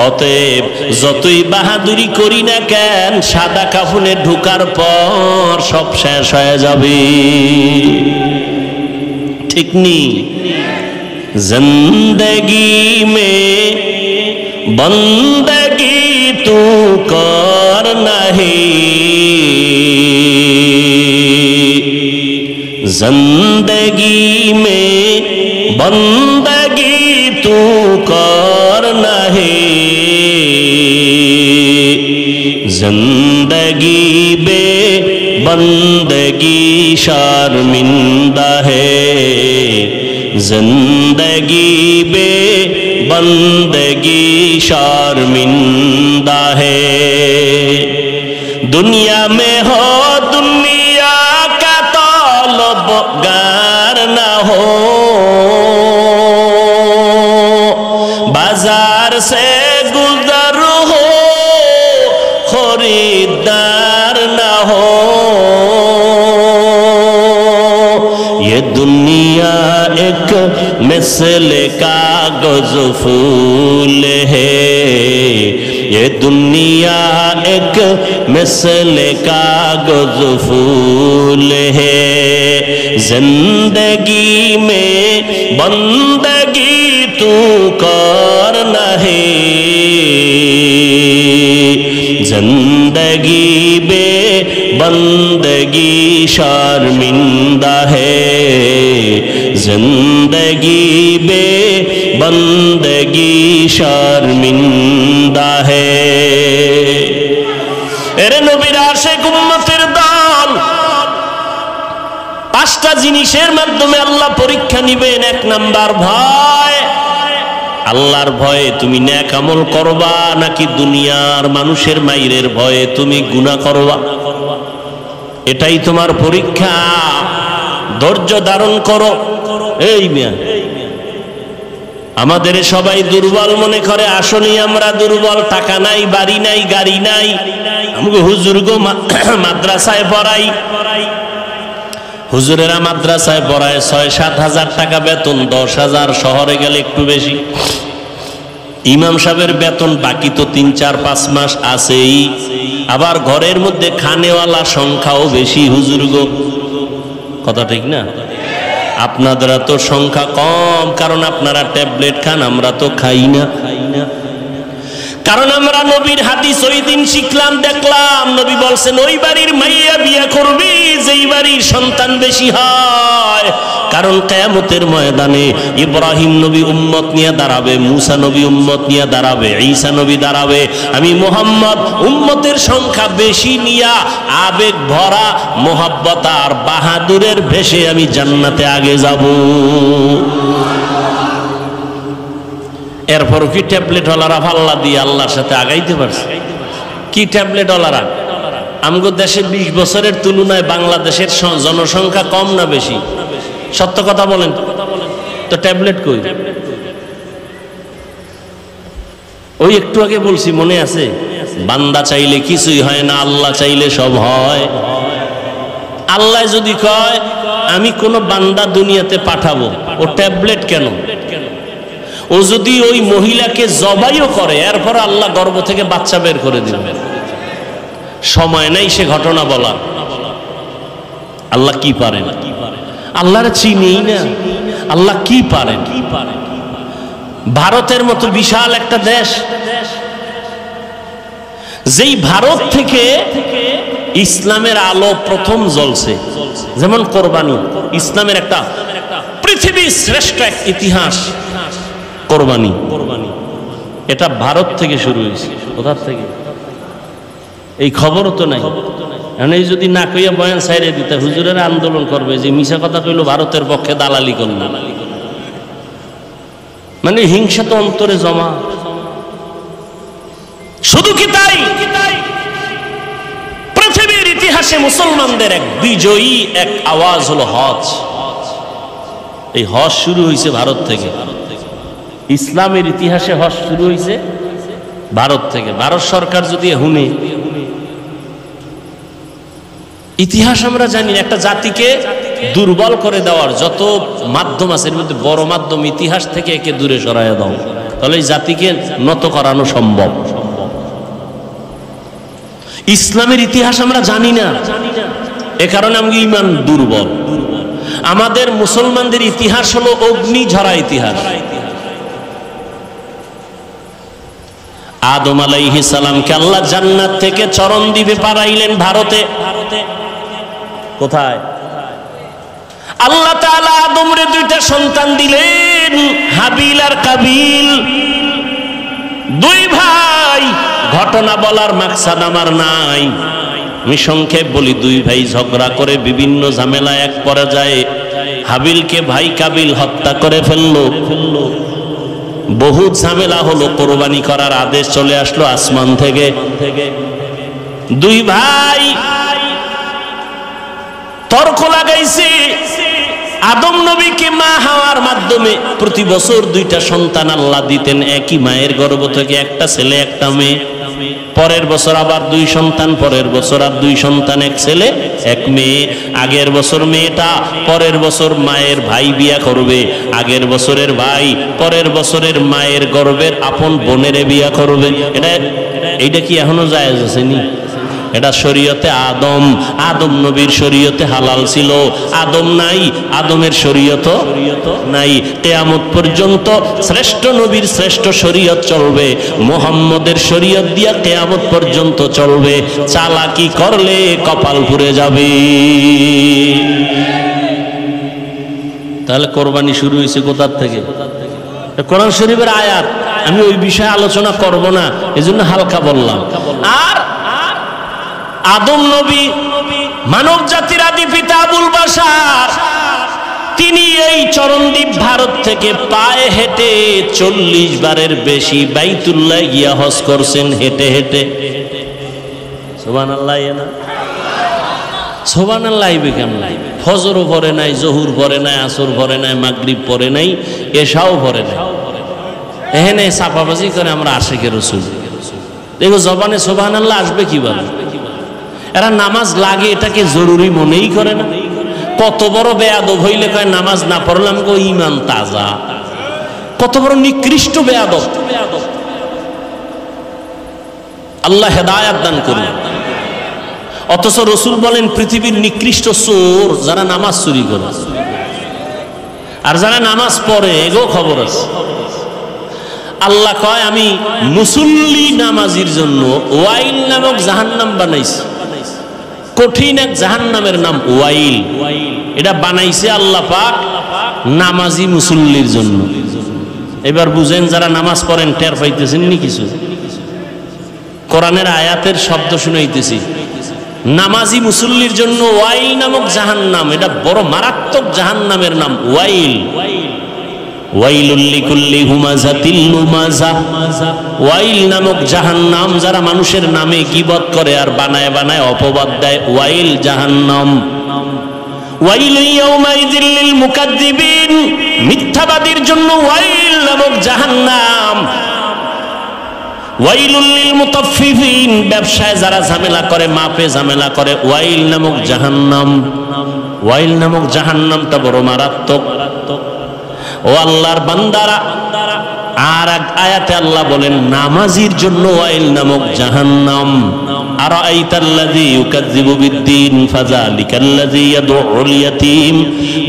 অতএব যতই বাহাদুরি করি না কেন, সাদা কাফনে ঢুকার পর সব শেষ হয়ে যাবে। ঠিক নি? জিন্দেগি মে বন্দগি তু কর নাহি, जिंदगी में बंदगी तू कर नहीं, जिंदगी बे बंदगी शर्मिंदा है, जिंदगी बे बंदगी शर्मिंदा है। दुनिया में हो दुनिया का तलबगार ना हो, बाजार से गुजर हो खरीदार ना हो। ये दुनिया एक मिसल कागज फूल है, ये दुनिया एक मिसल कागज फूल है। जिंदगी में बंदगी तू कर नहीं, जिंदगी बे बंदगी शर्मिंदा है, जिंदगी बे बंदगी शर्मिंदा है। এরে নবীর আশিক উম্মতের দল, পাঁচটা জিনিসের মাধ্যমে আল্লাহ পরীক্ষা নিবেন। এক নাম্বার ভয়। আল্লাহর ভয়ে তুমি নেক আমল করবা নাকি দুনিয়ার মানুষের মাইরের ভয়ে তুমি গুনাহ করবা, এটাই তোমার পরীক্ষা। ধৈর্য ধারণ করো। এই মিয়া, আমাদের সবাই দুর্বল মনে করে, আসলেই আমরা দুর্বল। টাকা নাই, বাড়ি নাই, গাড়ি নাই। আমাকে হুজুর গো মাদ্রাসায় পড়াই, হুজুরেরা মাদ্রাসায় পড়ায় ৬-৭ হাজার টাকা বেতন, ১০,০০০ শহরে গেলে একটু বেশি। ইমাম সাহেবের বেতন বাকি তো ৩-৪-৫ মাস আছেই, আবার ঘরের মধ্যে খানেওয়ালা সংখ্যাও বেশি। হুজুর গো, কথা ঠিক না? আপনারা তো সংখ্যা কম, কারণ আপনারা ট্যাবলেট খান, আমরা তো খাই না। কারণ আমরা নবীর হাদিস ওই দিন শিখলাম, দেখলাম নবী বলছেন ওই বাড়ির মাইয়া বিয়ে করবি যেই বাড়ির সন্তান বেশি হয়। কারণ কিয়ামতের ময়দানে ইব্রাহিম নবী উম্মত নিয়ে দাঁড়াবে, মুসা নবী উম্মত নিয়ে দাঁড়াবে, ঈসা নবী দাঁড়াবে। আমি মুহাম্মদ উম্মতের সংখ্যা বেশি নিয়া আবেগ ভরা মোহাব্বত আর বাহাদুরের ভেসে আমি জান্নাতে আগে যাব। এরপর কি ট্যাবলেট ওয়ালারা পাল্লা দিয়ে আল্লাহর সাথে আগাইতে পারছে? কি ট্যাবলেট ওয়ালারা? আমগো দেশে ২০ বছরের তুলনায় বাংলাদেশের জনসংখ্যা কম না বেশি? সত্য কথা বলেন তো, ট্যাবলেট কই? ওই একটু আগে বলছি, মনে আছে? বান্দা চাইলে কিছুই হয় না, আল্লাহ চাইলে সব হয়। আল্লাহ যদি কয় আমি কোন বান্দা দুনিয়াতে পাঠাবো, ও ট্যাবলেট কেন? ও যদি ওই মহিলাকে জবাইও করে, এরপর আল্লাহ গর্ভ থেকে বাচ্চা বের করে দিবে। সময় নাই সে ঘটনা বলার। আল্লাহ কি পারেন? আল্লাহর চিনিই না, আল্লাহ কি পারেন? ভারতের মতো বিশাল একটা দেশ, যেই ভারত থেকে ইসলামের আলো প্রথম জ্বলছে, যেমন কোরবানি, ইসলামের একটা পৃথিবীর শ্রেষ্ঠ এক ইতিহাস কোরবানি। এটা ভারত থেকে শুরু হয়েছে। কোথা থেকে? এই খবরও তো নাই। এই যদি না কইয়া বয়ান সাইরে দিতে, হুজুরের আন্দোলন করবে যে মিছা কথা কইল, ভারতের পক্ষে দালালি করল। মানে হিংসা তো অন্তরে জমা। শুধু কি তাই? পৃথিবীর ইতিহাসে মুসলমানদের এক বিজয়ী এক আওয়াজ হলো হজ। এই হজ শুরু হয়েছে ভারত থেকে। ইসলামের ইতিহাসে হজ শুরু হয়েছে ভারত থেকে। ভারত সরকার যদি হুনে, ইতিহাস আমরা জানি, একটা জাতিকে দুর্বল করে দেওয়ার যত মাধ্যম আছে এর মধ্যে বড় মাধ্যম ইতিহাস থেকে একে দূরে সরাইয়া দাও, তাহলে এই জাতিকে নত করানো সম্ভব। ইসলামের ইতিহাস আমরা জানি না, এ কারণে আমাদের ঈমান দুর্বল। আমাদের মুসলমানদের ইতিহাস হলো অগ্নি ঝরা ইতিহাস। আদম আলাইহিস সালামকে আল্লাহ জান্নাত থেকে চরণদ্বীপে পাঠাইলেন ভারতে। কোথায়? আল্লাহ তাআলা আদমরে দুইটা সন্তান দিলেন, হাবিল আর কাবিল, দুই ভাই। ঘটনা বলার মাকসাদ আমার নাই, আমি সংক্ষেপ বলি। দুই ভাই ঝগড়া করে বিভিন্ন ঝামেলা এক পর্যায়ে হাবিলকে ভাই কাবিল হত্যা করে ফেললো। বহু ঝামেলা হলো, কোরবানি করার আদেশ চলে আসলো আসমান থেকে। দুই ভাই তর্ক লাগাইছে। আদম নবীকে মা হাওয়ার মাধ্যমে প্রতি বছর দুইটা সন্তান আল্লাহ দিতেন, একই মায়ের গর্ভ থেকে, একটা ছেলে একটা মেয়ে। পরের বছর আবার দুই সন্তান, পরের বছর আর দুই সন্তান, এক ছেলে এক মেয়ে। আগের বছর মেয়েটা পরের বছর মায়ের ভাই বিয়া করবে, আগের বছরের ভাই পরের বছরের মায়ের গর্ভের আপন বোনের বিয়া করবে। এটা কি এখনো জায়েজ আছে নি? এটা শরীয়তে আদম নবীর শরীয়তে হালাল ছিল। আদম নাই, আদমের শরীয়ত নাই। কিয়ামত পর্যন্ত শ্রেষ্ঠ নবীর শ্রেষ্ঠ শরীয়ত চলবে, মুহাম্মদের শরীয়ত দিয়া কিয়ামত পর্যন্ত চলবে। চালাকি করলে কপাল পুড়ে যাবে। তাহলে কোরবানি শুরু হয়েছে কোথা থেকে? কোরআন শরীফের আয়াত। আমি ওই বিষয়ে আলোচনা করব না, এজন্য হালকা বললাম। আর আদম নবী মানব জাতির আদি পিতা আবুল বাশার, তিনি এই চরণদ্বীপ ভারত থেকে পায়ে হেঁটে 40 বারের বেশি বাইতুল্লাহ গিয়া হজ করছেন হেঁটে হেঁটে। সুবহানাল্লাহ। সুবহানাল্লাহ কেমন? ফজরও পড়ে নাই, জহুর পড়ে নাই, আসর পড়ে নাই, মাগরিব পড়ে নাই, এশাও পড়ে নাই। এখানে চাপাবাজি করে আমরা আশিকে রাসূল। দেখো জবানে সুবহানাল্লাহ আসবে কিভাবে? এরা নামাজ লাগে এটাকে জরুরি মনেই করে না। কত বড় বেয়াদব হইলে কয় নামাজ না পড়লাম গো ঈমান তাজা। কত বড় নিকৃষ্ট বেয়াদব। আল্লাহ হেদায়েত দান করুন। অথচ রাসূল বলেন পৃথিবীর নিকৃষ্ট চোর যারা নামাজ চুরি করে, আর যারা নামাজ পড়ে এগো খবর আছে। আল্লাহ কয় আমি মুসল্লি নামাজির জন্য ওয়াইল নামক জাহান্নাম বানাইছি। কঠিন এক জাহান্নামের নাম ওয়াইল। এটা বানাইছে আল্লাহ পাক নামাজি মুসল্লির জন্য। এবার বুঝেন, যারা নামাজ পড়েন টের পাইতেছেন নি কিছু? কোরআনের আয়াতের শব্দ শুনাইতেছি। নামাজি মুসল্লির জন্য ওয়াইল নামক জাহান্নাম, এটা বড় মারাত্মক জাহান্নামের নাম ওয়াইল। ওয়াইলুল লিকুল্লি হুমাযাতিল লুমাযা। ওয়াইল নামক জাহান্নাম, যারা মানুষের নামে গীবত করে আর বানায় বানায় অপবাদ দেয়, ওয়াইল জাহান্নাম। ওয়াইলু ইয়াউমাইযিল লিল মুকাদ্দিবিন, মিথ্যাবাদীর জন্য ওয়াইল নামক জাহান্নাম। ওয়াইলুল লিল মুতাফফিফিন, ব্যবসায় যারা ঝামেলা করে, মাপে ঝামেলা করে, ওয়াইল নামক জাহান্নাম। ওয়াইল নামক জাহান্নামটা বড় মারাত্মক। ও আল্লাহর বান্দারা, আর এক আয়াতে আল্লাহ বলেন নামাজির জন্য ওয়াইল নামক জাহান্নাম। আরাআইতাল্লাযী ইউকাযযিবু বিদ্দীন ফাযালিকাল্লাযী ইয়াদউল ইয়াতীম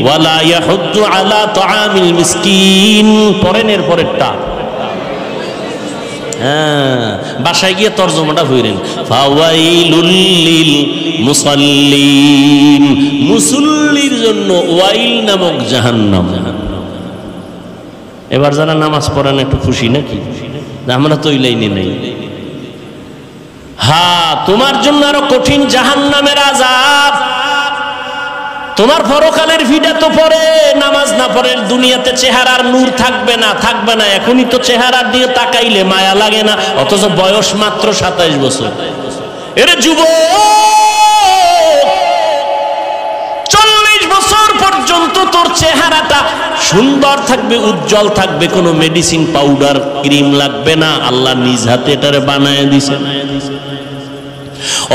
ওয়া লা ইয়াহুদ্দু আলা তাআমিল মিসকিন। পরের পরেরটা বাসায় গিয়ে তরজমাটা হইলেন, ফাওয়াইলুল লিল মুসাল্লিন, মুসল্লির জন্য ওয়াইল নামক জাহান্নাম। এবার যারা নামাজ পড়েন একটু খুশি নাকি? আমরা তো ওই লাইনে নেই। হ্যাঁ, তোমার জন্য আরো কঠিন জাহান্নামের আযাব। তোমার পরকালের ভিডা তো পরে নামাজ না পড়ে দুনিয়াতে চেহারার নূর থাকবে না, থাকবে না। এখনই তো চেহারার দিয়ে তাকাইলে মায়া লাগে না, অথচ বয়স মাত্র 27 বছর। এর যুবক, 40 বছর পর্যন্ত তোর চেহারাটা সুন্দর থাকবে, উজ্জ্বল থাকবে, কোনো মেডিসিন পাউডার ক্রিম লাগবে না, আল্লাহ নিজ হাতে এটারে বানায় দিছে।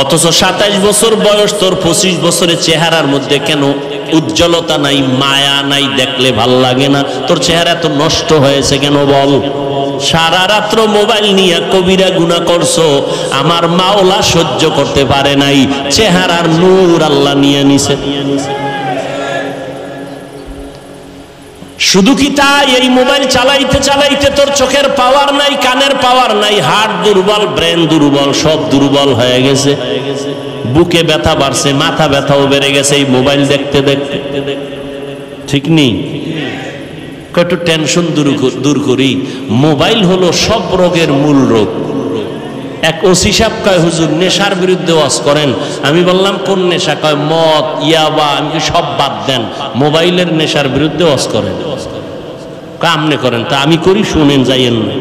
অথচ 27 বছর বয়স তোর 25 বছরের চেহারার মধ্যে কেন উজ্জ্বলতা নাই, মায়া নাই, দেখলে ভাল লাগে না। তোর চেহারা এত নষ্ট হয়েছে কেন বল? সারা রাত্র মোবাইল নিয়ে কবিরা গুনাহ করছো, আমার মাওলা সহ্য করতে পারে নাই, চেহারার নূর আল্লাহ নিয়ে নিছে। শুধু কি তাই? এই মোবাইল চালাইতে চালাইতে তোর চোখের পাওয়ার নাই, কানের পাওয়ার নাই, হার্ট দুর্বল, ব্রেন দুর্বল, সব দুর্বল হয়ে গেছে। বুকে ব্যথা বাড়ছে, মাথা ব্যথাও বেড়ে গেছে এই মোবাইল দেখতে দেখতে। ঠিক নেই? একটু টেনশন দূর করি। মোবাইল হলো সব রোগের মূল রোগ। এক ওসি সাহেব কয়, হুজুর নেশার বিরুদ্ধে ওয়াজ করেন। আমি বললাম কোন নেশা? কয় মদ, ইয়াবা। আমি সব বাদ দেন, মোবাইলের নেশার বিরুদ্ধে ওয়াজ করেন। কামনে করেন? তা আমি করি, শুনেন, যাইয়েন না।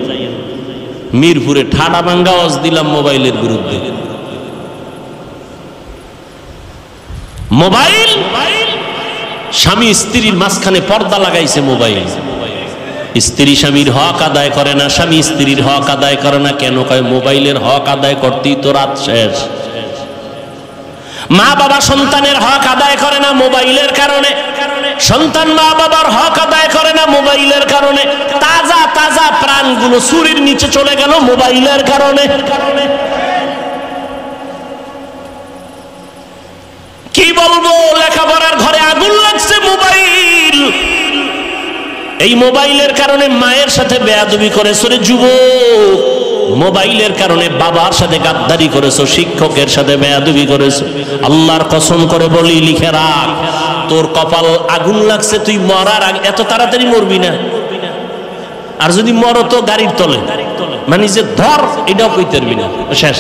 মিরপুরে ঠাডা ভাঙ্গা ওয়াজ দিলাম মোবাইলের বিরুদ্ধে। মোবাইল, স্বামী স্ত্রীর মাঝখানে পর্দা লাগাইছে মোবাইল। স্ত্রী স্বামীর হক আদায় করে না, স্বামী স্ত্রীর হক আদায় করে না। কেন? কয় মোবাইলের হক আদায় করতেই তো রাত শেষ। মা বাবা সন্তানের হক আদায় করে না মোবাইলের কারণে, সন্তান মা বাবার হক আদায় করে না মোবাইলের কারণে। তাজা তাজা প্রাণগুলো ছুরির নিচে চলে গেল মোবাইলের কারণে। কি বলবো? লেখাপড়ার ঘরে আগুন লাগছে মোবাইল। এই মোবাইলের কারণে মায়ের সাথে বেয়াদবি করেছো রে যুবক। মোবাইলের কারণে বাবার সাথে গাদ্দারি করেছো, শিক্ষকের সাথে বেয়াদবি করেছো। আল্লাহর কসম করে বলি, লিখে রাখ, তোর কপাল আগুন লাগছে। তুই মরার আগে, এত তাড়াতাড়ি মরবি না। আর যদি মরো তো গাড়ির তলে, মানে যে ধর, এটাও কইতে পারবি না, শেষ।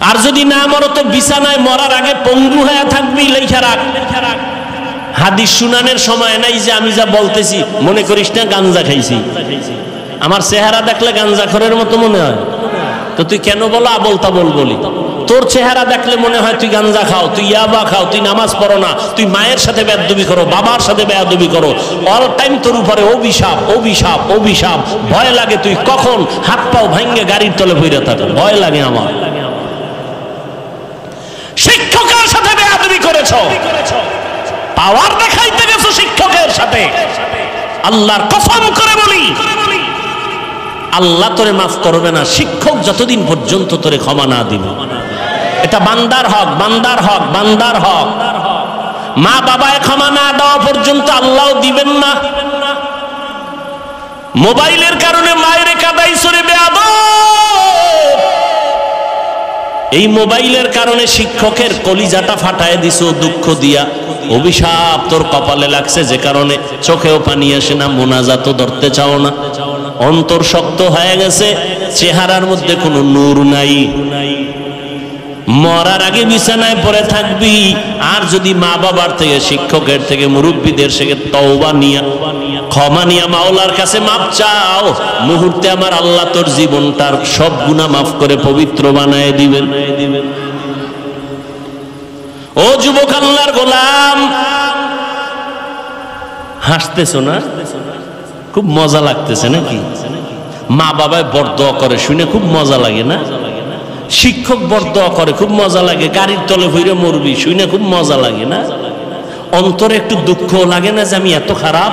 আর যদি না মরো তো বিছানায় মরার আগে পঙ্গু হয়ে থাকবি, লিখে রাখ। হাদিস শুনানের সময় নাই যে আমি যা বলতেছি মনে করিস না গাঞ্জা খাইছি। আমার চেহারা দেখলে গাঞ্জাখোরের মতো মনে হয়, তো তুই কেন বলো আবল তাবল বলি? তোর চেহারা দেখলে মনে হয় তুই গাঞ্জা খাও, তুই ইয়াবা খাও, তুই নামাজ পড়ো না, তুই মায়ের সাথে বেয়াদবি করো, বাবার সাথে বেয়াদবি করো। অল টাইম তোর উপরে অভিশাপ, অভিশাপ, অভিশাপ। ভয় লাগে তুই কখন হাত পাও ভাঙ্গে গাড়ির তলে পইরা থাকো, ভয় লাগে আমার। শিক্ষকের সাথে বেয়াদবি করেছো, পাওয়ার দেখাইতে গেছো শিক্ষকের সাথে। আল্লাহর কসম করে বলি, আল্লাহ তোরে মাফ করবে না শিক্ষক যতদিন পর্যন্ত তোরে ক্ষমা না দিবে। এটা বান্দার হক, বান্দার হক, বান্দার হক। মা বাবায় ক্ষমা না দেওয়া পর্যন্ত আল্লাহও দিবেন না। মোবাইলের কারণে মায়ের কাদাইছো রে বেয়াদব। এই মোবাইলের কারণে শিক্ষকের কলিজাটা ফাটায় দিছো দুঃখ দিয়া। অভিশাপ তোর কপালে লাগছে, যে কারণে চোখেও পানি আসে না, মোনাজাতও ধরতে চাও না। অন্তর শক্ত হয়ে গেছে, চেহারার মধ্যে কোনো নূর নাই। মরার আগে বিছানায় পড়ে থাকবি। আর যদি মা বাবার থেকে, শিক্ষকের থেকে, মুরব্বীদের থেকে তওবা নিয়া, ক্ষমা নিয়া মাওলার কাছে মাপ চাও, মুহূর্তে আমার আল্লাহ তোর জীবনটার সব গুনাহ মাফ করে পবিত্র বানায় দিবেন। ও যুবক আল্লাহর গোলাম, হাসতেছো না? খুব মজা লাগতেছে নাকি? মা বাবায় বরদোয়া করে শুনে খুব মজা লাগে না? শিক্ষক বরদোয়া করে খুব মজা লাগে। গাড়ির তলে হইরে মরবি শুনে খুব মজা লাগে না? অন্তরে একটু দুঃখ লাগে না যে আমি এত খারাপ?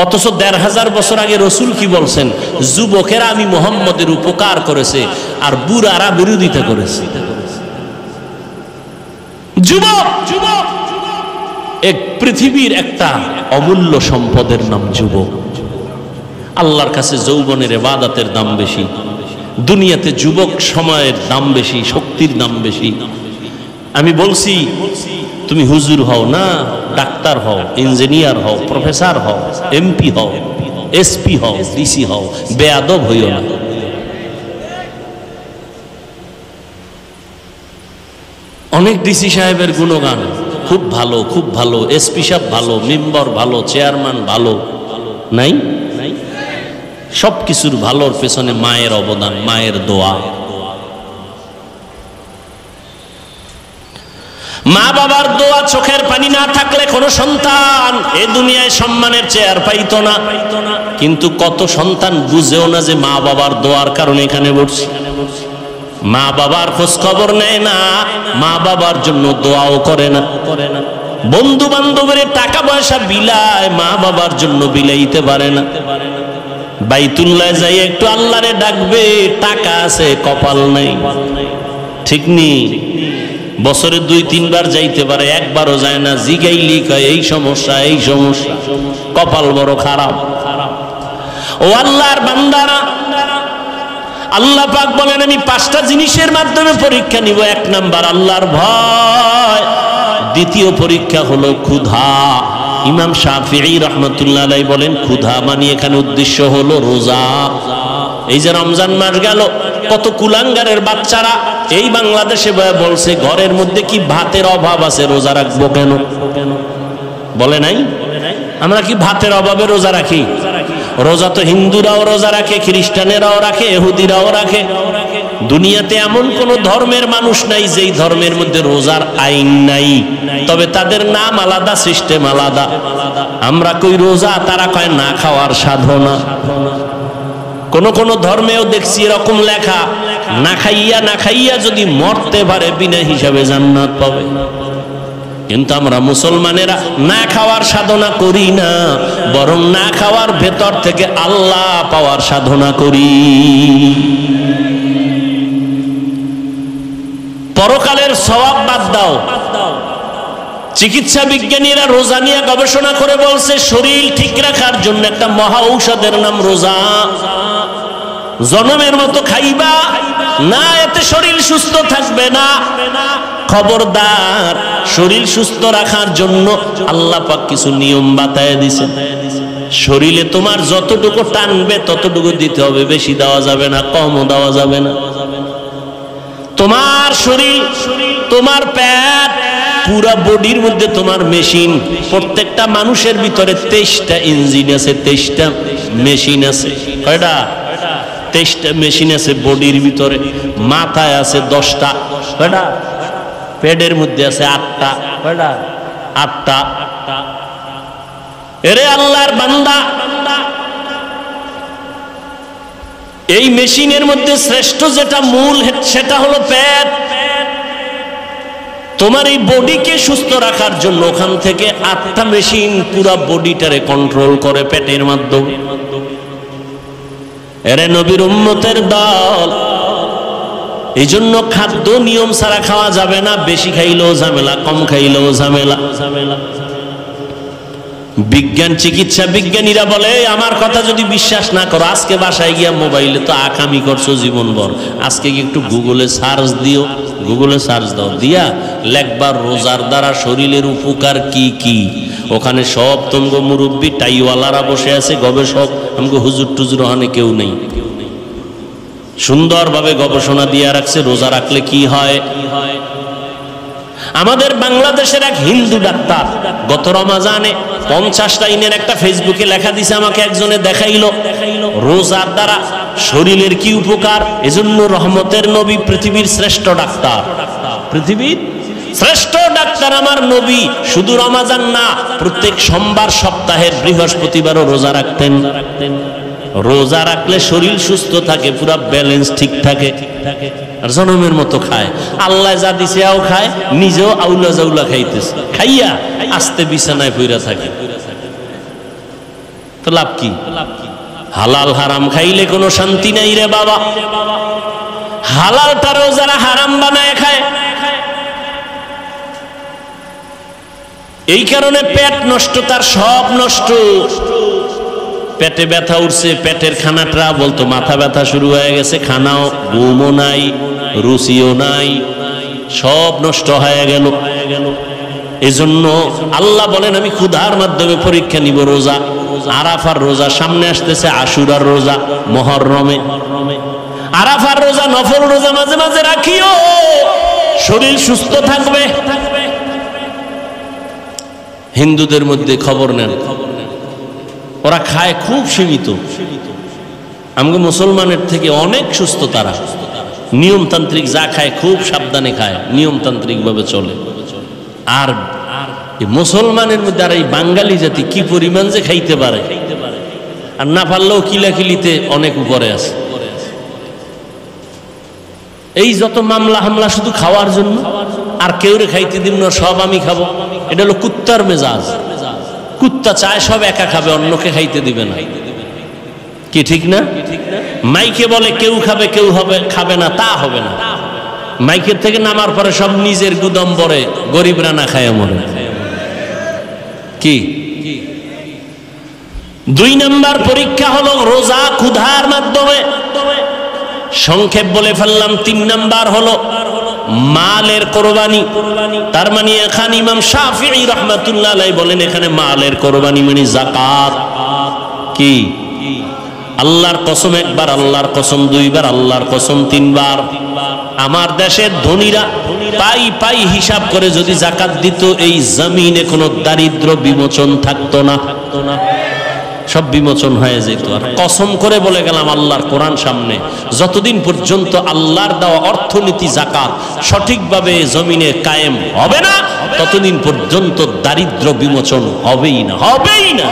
অথচ ১৫০০ বছর আগে রসুল কি বলছেন? যুবকেরা আমি মুহাম্মদের উপকার করেছে আর বুড়ারা বিরোধিতা করেছে। যুবক, যুবক এক পৃথিবীর একটা অমূল্য সম্পদের নাম যুবক। আল্লাহর কাছে যৌবনের ইবাদতের দাম বেশি, দুনিয়াতে যুবক সময়ের দাম বেশি, শক্তির দাম বেশি। আমি বলছি তুমি হুজুর হও না, ডাক্তার হও, ইঞ্জিনিয়ার হও, প্রফেসর হও, এমপি হও, এসপি হও, ডিসি হও, বেয়াদব হইও না। অনেক ডিসি সাহেবের গুণগান খুব ভালো, খুব ভালো, এসপি সাহেব ভালো, মেম্বার ভালো, চেয়ারম্যান ভালো, নাই? সব কিছুর ভালোর পেছনে মায়ের অবদান, মায়ের দোয়া। মা বাবার দোয়া, চোখের পানি না থাকলে কোনো সন্তান এ দুনিয়ায় সম্মানের চেয়ার পাইতো না। কিন্তু কত সন্তান বুঝেও না যে মা বাবার দোয়ার কারণে এখানে বসছি। মা বাবার খোঁজ খবর নেয় না, মা বাবার জন্য দোয়াও করে না। বন্ধু বান্ধবের টাকা পয়সা বিলায়, মা বাবার জন্য বিলাইতে পারে না। বাইতুল্লাহ যাই একটু আল্লাহরে ডাকবে, টাকা আছে কপাল নাই। ঠিক নি? বছরে 2-3 বার যাইতে পারে, একবারও যায় না। জিগাইলি কয় এই সমস্যা, এই সমস্যা, কপাল বড় খারাপ। ও আল্লাহর বান্দারা, আল্লাহ পাক বলেন আমি 5টা জিনিসের মাধ্যমে পরীক্ষা নিব। 1 নাম্বার আল্লাহর ভয়, দ্বিতীয় পরীক্ষা হলো ক্ষুধা। ইমাম শাফিঈ রাহমাতুল্লাহ আলাইহি বলেন ক্ষুধা মানে এখানে উদ্দেশ্য হলো রোজা। এই যে রমজান মাস গেল, কত কুলাঙ্গারের বাচ্চারা এই বাংলাদেশে বলছে ঘরের মধ্যে কি ভাতের অভাব আছে, রোজা রাখবো কেন? বলে নাই? আমরা কি ভাতের অভাবে রোজা রাখি? রোজা তো হিন্দুরাও রোজা রাখে, খ্রিস্টানেরাও রাখে, ইহুদিরাও রাখে। দুনিয়াতে এমন কোন ধর্মের মানুষ নাই যেই ধর্মের মধ্যে রোজার আইন নাই, তবে তাদের নাম আলাদা, সিস্টেম আলাদা। আমরা কই রোজা, তারা কয় না খাওয়ার সাধনা। কোন কোন ধর্মেও দেখছি এরকম লেখা, না খাইয়া যদি মরতে পারে বিনা হিসাবে জান্নাত পাবে। কিন্তু আমরা মুসলমানেরা না খাওয়ার সাধনা করি না, বরং না খাওয়ার ভেতর থেকে আল্লাহ পাওয়ার সাধনা করি। পরকালের সওয়াব বাদ দাও। চিকিৎসা বিজ্ঞানীরা রোজা নিয়ে গবেষণা করে বলছে শরীর ঠিক রাখার জন্য একটা মহা ঔষধের নাম রোজা। জনমের মতো খাইবা না, এতে শরীর সুস্থ থাকবে না। খবরদার, শরীর সুস্থ রাখার জন্য আল্লাহ পাক কিছু নিয়ম বাতায় দিয়েছেন। শরীরে তোমার যতটুকু টানবে ততটুকু দিতে হবে, বেশি দেওয়া যাবে না, কমও দেওয়া যাবে না। তোমার শরীর, তোমার পেট, পুরা বডির মধ্যে তোমার মেশিন। প্রত্যেকটা মানুষের ভিতরে 23টা ইঞ্জিন আছে, 23টা মেশিন আছে। কয়টা? 23টা মেশিন আছে বডির ভিতরে। মাথায় আছে 10টা। কয়টা? পেটের মধ্যে আছে 8টা। কয়টা? 8টা। এরে আল্লাহর বান্দা, এই মেশিনের মধ্যে শ্রেষ্ঠ যেটা মূল, সেটা হলো পেট। তোমার এই বডিকে সুস্থ রাখার জন্য ওখান থেকে 8টা মেশিন পুরা বডিটারে কন্ট্রোল করে পেটের মাধ্যমে। এরে নবীর উম্মতের দল, এই জন্য খাদ্য নিয়ম ছাড়া খাওয়া যাবে না। বেশি খাইলেও ঝামেলা, কম খাইলেও ঝামেলা। বিজ্ঞান, চিকিৎসা বিজ্ঞানীরা বলে আমার কথা যদি বিশ্বাস না করো, আজকে বাসায় গিয়া মোবাইলে তো আকামি করছো জীবনভর, আজকে কি একটু গুগলে সার্চ দিও, গুগলে সার্চ দাও, দিয়া লেখবার রোজার দ্বারা শরীরের উপকার কি কি। ওখানে সব তোমগো মুরব্বী টাইওয়ালারা বসে আছে, গবেষক। আমগো হুজুর টুজুর ওখানে কেউ নেই। সুন্দরভাবে গবেষণা দিয়ে রাখছে রোজা রাখলে কি হয়। আমাদের বাংলাদেশের এক হিন্দু ডাক্তার গত রমাজানে 50টা ইনের একটা ফেসবুকে লেখা দিছে, আমাকে একজনে দেখাইলো রোজার দ্বারা শরীরের কি উপকার। এজন্য রহমতের নবী পৃথিবীর শ্রেষ্ঠ ডাক্তার, পৃথিবীর শ্রেষ্ঠ ডাক্তার আমার নবী। শুধু রমাজান না, প্রত্যেক সোমবার, সপ্তাহের বৃহস্পতিবারও রোজা রাখতেন। রোজা রাখলে শরীর সুস্থ থাকে, পুরা ব্যালেন্স ঠিক থাকে। আর জনমের মতো খায়, আল্লাহ যা দিছে আও খায়, নিজেও আউলা জাউলা খাইতেছে, খাইয়া আস্তে বিছানায় পইরা থাকে। তো লাভ কি? হালাল হারাম খাইলে কোনো শান্তি নাই রে বাবা। হালালটারও যারা হারাম বানায় খায়, এই কারণে পেট নষ্ট, তার সব নষ্ট। পেটে ব্যথা উঠছে, পেটের খানাটা বলতো মাথা ব্যথা শুরু হয়ে গেছে, খানাও, ঘুমও নাই, রুচিও নাই, সব নষ্ট হয়ে গেল। এজন্য আল্লাহ বলেন আমি ক্ষুধার মাধ্যমে পরীক্ষা নিব। রোজা, আরাফার রোজা সামনে আসতেছে, আশুরার রোজা মুহররমে। আরাফার রোজা নফল রোজা মাঝে মাঝে রাখিও, শরীর সুস্থ থাকবে। হিন্দুদের মধ্যে খবর নেন, ওরা খায় খুব সীমিত। আমাকে মুসলমানের থেকে অনেক সুস্থ তারা। নিয়মতান্ত্রিক যা খায় খুব সাবধানে খায়, নিয়মতান্ত্রিক ভাবে চলে। আর মুসলমানের মধ্যে আর এই বাঙালি জাতি কি পরিমাণ যে খাইতে পারে, আর না পারলেও কিলাকিলিতে অনেক উপরে আছে। এই যত মামলা হামলা শুধু খাওয়ার জন্য, আর কেউরে খাইতে দিব না, সব আমি খাবো। এটা হলো কুত্তার মেজাজ। কুত্তা চায় সব একা খাবে, অন্যকে খাইতে দিবে না। কি ঠিক না? মাইকে বলে কেউ খাবে কেউ খাবে না, তা হবে না। মাইকের থেকে নামার পরে সব নিজের গুদম বরে, গরিবরা না খায় মরে। কি 2 নাম্বার পরীক্ষা হলো রোজা ক্ষুধার মাধ্যমে। সংক্ষেপ বলে ফেললাম। 3 নাম্বার হলো মালের কোরবানি। তার মানে এখানে ইমাম শাফিঈ রাহমাতুল্লাহ আলাইহি বলেন এখানে মালের কোরবানি মানে যাকাত। কি আল্লাহর কসম 1 বার, আল্লাহর কসম 2 বার, আল্লাহর কসম 3 বার। আমার দেশের ধনীরা পাই পাই হিসাব করে যদি যাকাত দিত, এই জমিনে কোনো দারিদ্র বিমোচন থাকতো না, সব বিমোচন হয়ে যেত। আর কসম করে বলে গেলাম আল্লাহর কোরআন সামনে, যতদিন পর্যন্ত আল্লাহর দেওয়া অর্থনীতি যাকাত সঠিকভাবে জমিনে কায়েম হবে না, ততদিন পর্যন্ত দারিদ্র বিমোচন হবেই না, হবেই না।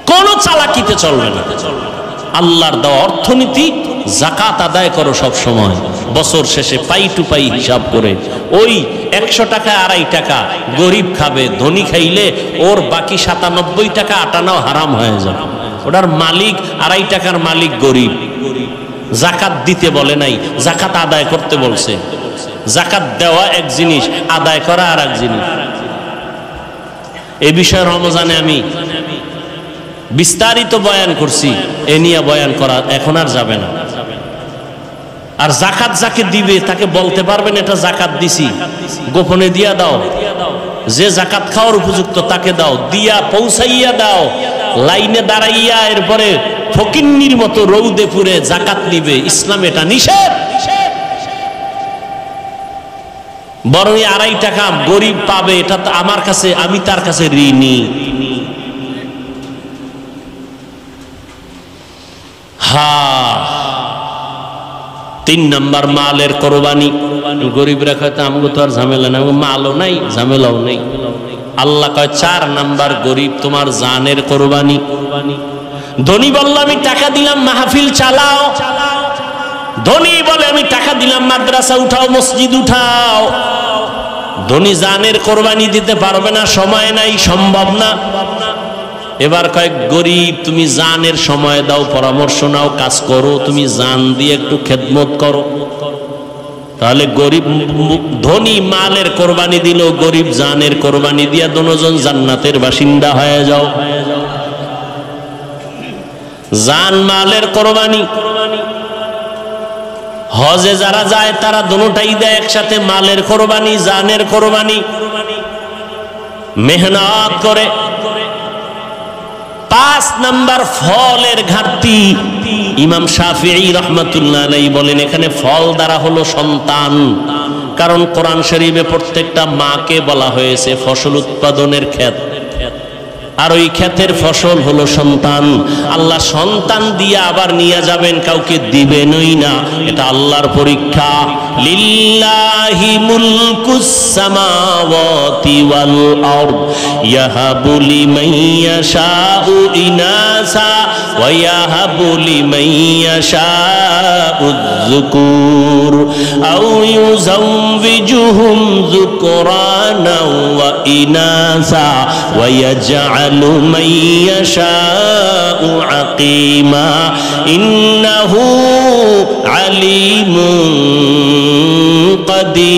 কোন চালাকিতে চলবে না। আল্লাহর দেওয়া অর্থনীতি যাকাত আদায় করো সব সময়, বছর শেষে পাই টু পাই হিসাব করে। ওই 100 টাকা 2.5 টাকা গরিব খাবে, ধনী খাইলে ওর বাকি 97 টাকা আটানাও হারাম হয়ে যাবে। ওটার মালিক 2.5 টাকার মালিক গরিব। যাকাত দিতে বলে নাই, যাকাত আদায় করতে বলছে। যাকাত দেওয়া এক জিনিস, আদায় করা আর এক জিনিস। এই বিষয়ে রমজানে আমি বিস্তারিত বয়ান করছি, এ নিয়ে বয়ান করা এখন আর যাবে না। আর যাকাত যাকে দিবে তাকে বলতে পারবেন এটা যাকাত দিছি, গোপনে দিয়া দাও। যে যাকাত খাওয়ার উপযুক্ত তাকে দাও, দিয়া পৌঁছাইয়া দাও। লাইনে দাঁড়াইয়া এরপরে ফকিন্নির মতো রৌদে পুরে যাকাত নিবে, ইসলাম এটা নিষেধ। বরং 2.5 টাকা গরিব পাবে, এটা তো আমার কাছে, আমি তার কাছে ঋণী। 3 নাম্বার মালের কোরবানি। গরিবরা কয় আমগো তো আর ঝামেলা নাই, মালও নাই ঝামেলাও নেই। আল্লাহ কয় 4 নাম্বার গরিব তোমার জানের কোরবানি। ধনী বলল আমি টাকা দিলাম মাহফিল চালাও, ধনী বলে আমি টাকা দিলাম মাদ্রাসা উঠাও, মসজিদ উঠাও। ধনী জানের কোরবানি দিতে পারবে না, সময় নাই, সম্ভব না। এবার কয়েক গরিব তুমি জানের সময় দাও, পরামর্শ নাও, কাজ করো, তুমি জান দিয়ে একটু খেদমত করো। তাহলে গরিব ধনী মালের কোরবানি দিল, গরিব জানের কোরবানি দিয়া দুজন জান্নাতের বাসিন্দা হয়ে যাও। জান মালের কোরবানি। হজে যারা যায় তারা দুটোটাই দেয় একসাথে, মালের কোরবানি, জানের কোরবানি। মেহনত করে। 5 নাম্বার ফলের ঘাটতি। ইমাম শাফিঈ রাহমাতুল্লাহ আলাইহি বলেন এখানে ফল দ্বারা হলো সন্তান। কারণ কোরআন শরীফে প্রত্যেকটা মাকে বলা হয়েছে ফসল উৎপাদনের ক্ষেত, আর ওই ক্ষেতের ফসল হলো সন্তান। আল্লাহ সন্তান দিয়ে আবার নিয়ে যাবেন, কাউকে দিবেনই না। এটা আল্লাহর পরীক্ষা। লিল্লাহি মুলকুস সামাওয়াতি ওয়াল আরদ ইয়াহাবু লিমান ইয়াশাউ ইনাসা ওয়া ইয়াহাবু লিমান ইয়াশাউ যুকুর আও ইউযাওবিজুহুম যুকরানা ওয়া ইনাসা ওয়া ইয়াজআলু মান ইয়াশাউ আকিমা ইন্নাহু আলিমুন কাদির।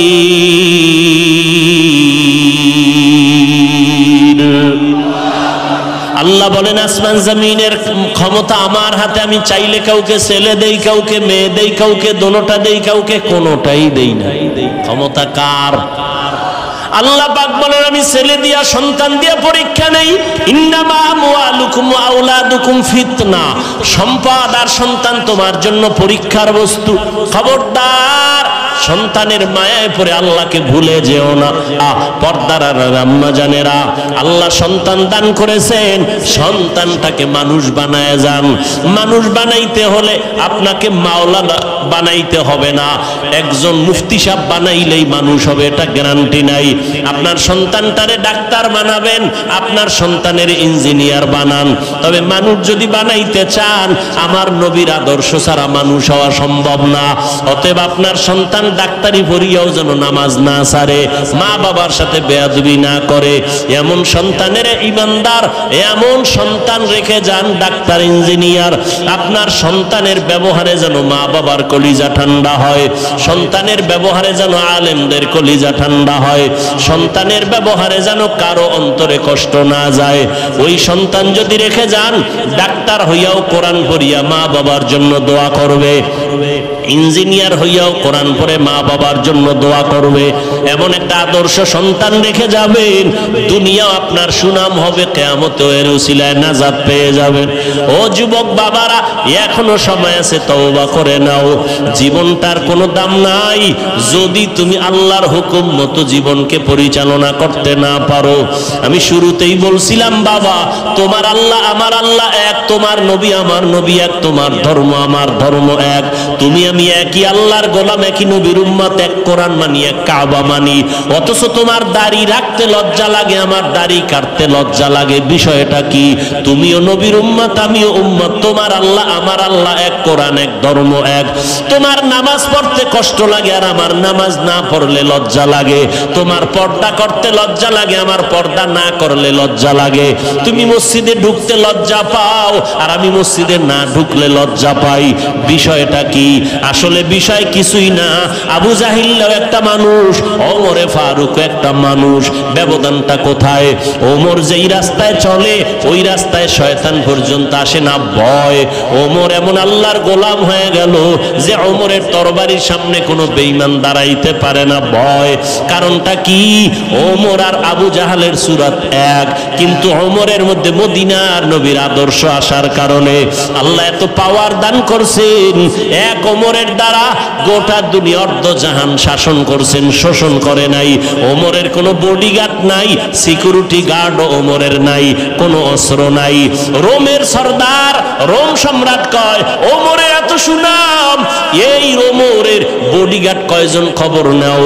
আল্লাহ বলেন আসমান জমিনের ক্ষমতা আমার হাতে, আমি চাইলে কাউকে ছেলে দেই, কাউকে মেয়ে দেই, কাউকে দোনোটা দেই, কাউকে কোনোটাই দেই না। ক্ষমতা কার? আল্লাহ পাক বলেন আমি ছেলে দিয়া সন্তান দিয়া পরীক্ষা নেই। ইন্নামা আমওয়ালুকুম ওয়া আওলাদুকুম ফিতনা। সম্পদ আর সন্তান তোমার জন্য পরীক্ষার বস্তু। খবরদার সন্তানের মায়ায় পড়ে আল্লাহকে ভুলে যেও না। পর্দার আম্মা জানেরা, আল্লাহ সন্তান দান করেছেন, সন্তানটাকে মানুষ বানায় যান। মানুষ বানাইতে হলে আপনাকে মাওলানা বানাইতে হবে না, একজন মুফতি সাহেব বানাইলেই মানুষ হবে এটা গ্যারান্টি নাই। আপনার সন্তানটারে ডাক্তার বানাবেন, আপনার সন্তানের ইঞ্জিনিয়ার বানান, তবে মানুষ যদি বানাইতে চান আমার নবীর আদর্শ ছাড়া মানুষ হওয়া সম্ভব না। অতএব আপনার সন্তান ডাক্তারি পড়িয়াও যেন নামাজ না ছাড়ে, মা বাবার সাথে বেয়াদবি না করে, এমন সন্তানের ইমানদার, এমন সন্তান রেখে যান ডাক্তার ইঞ্জিনিয়ার। আপনার সন্তানের ব্যবহারে যেন মা বাবার কলিজা ঠান্ডা হয়, সন্তানের ব্যবহারে যেন আলেমদের কলিজা ঠান্ডা হয়, সন্তানের ব্যবহারে যেন কারো অন্তরে কষ্ট না যায়। ওই সন্তান যদি রেখে যান, ডাক্তার হইয়াও কোরআন পড়িয়া মা বাবার জন্য দোয়া করবে, ইঞ্জিনিয়ার হইয়াও কোরআন পড়ে মা বাবার জন্য দোয়া করবে। এমন একটা আদর্শ সন্তান রেখে যাবেন, দুনিয়াও আপনার সুনাম হবে, কিয়ামতেও এর উসিলায় নাজাত পেয়ে যাবেন। ও যুবক বাবারা, এখনো সময় আছে, তওবা করে নাও। জীবনটার কোনো দাম নাই যদি তুমি আল্লাহর হুকুম মতো জীবনকে পরিচালনা করতে না পারো। আমি শুরুতেই বলছিলাম বাবা, তোমার আল্লাহ আমার আল্লাহ এক, তোমার নবী আমার নবী এক, তোমার ধর্ম আমার ধর্ম এক, তুমি আমি একই আল্লাহর গোলাম, একই নবীর উম্মত, এক কোরআন মানি, এক কাবা মানি। অথচ তোমার দাড়ি রাখতে লজ্জা লাগে, আমার দাড়ি কাটতে লজ্জা লাগে। বিষয়টা কি? তুমিও নবীর উম্মত, আমিও উম্মত, তোমার আল্লাহ আমার আল্লাহ এক, কোরআন এক, ধর্ম এক। তোমার নামাজ পড়তে কষ্ট লাগে আর আমার নামাজ না পড়লে লজ্জা লাগে, তোমার পর্দা করতে লজ্জা লাগে, আমার পর্দা না করলে লজ্জা লাগে। তুমি মসজিদে ঢুকতে লজ্জা পাও আর আমি মসজিদে না ঢুকলে লজ্জা পাই। বিষয়টা কি? আসলে বিষয় কিছুই না। আবু জাহিল্লাও একটা মানুষ, ওমরে ফারুক একটা মানুষ। ব্যবধানটা কোথায়? ওমর যেই রাস্তায় চলে ওই রাস্তায় শয়তান পর্যন্ত আসে না, ভয়। ওমর এমন আল্লাহর গোলাম হয়ে গেল যে ওমরের তরবারির সামনে কোনো বেঈমান দাঁড়াইতে পারে না, ভয়। কারণটা কি? ওমর আর আবু জাহালের সূরত এক, কিন্তু ওমরের মধ্যে মদিনার নবীর আদর্শ আসার কারণে আল্লাহ এত পাওয়ার দান করছেন। এক ওমরের দ্বারা গোটা দুনিয়া অর্ধ জাহান শাসন করছেন, শোষণ করে নাই। ওমরের কোনো বডিগার্ড নাই, সিকিউরিটি গার্ড ওমরের নাই, কোনো অস্ত্র নাই। রোমের সর্দার, রোম সম্রাট কয় ওমরের এত সুনাম, এই ওমরের বডিগার্ড কয়জন? খবর নাও।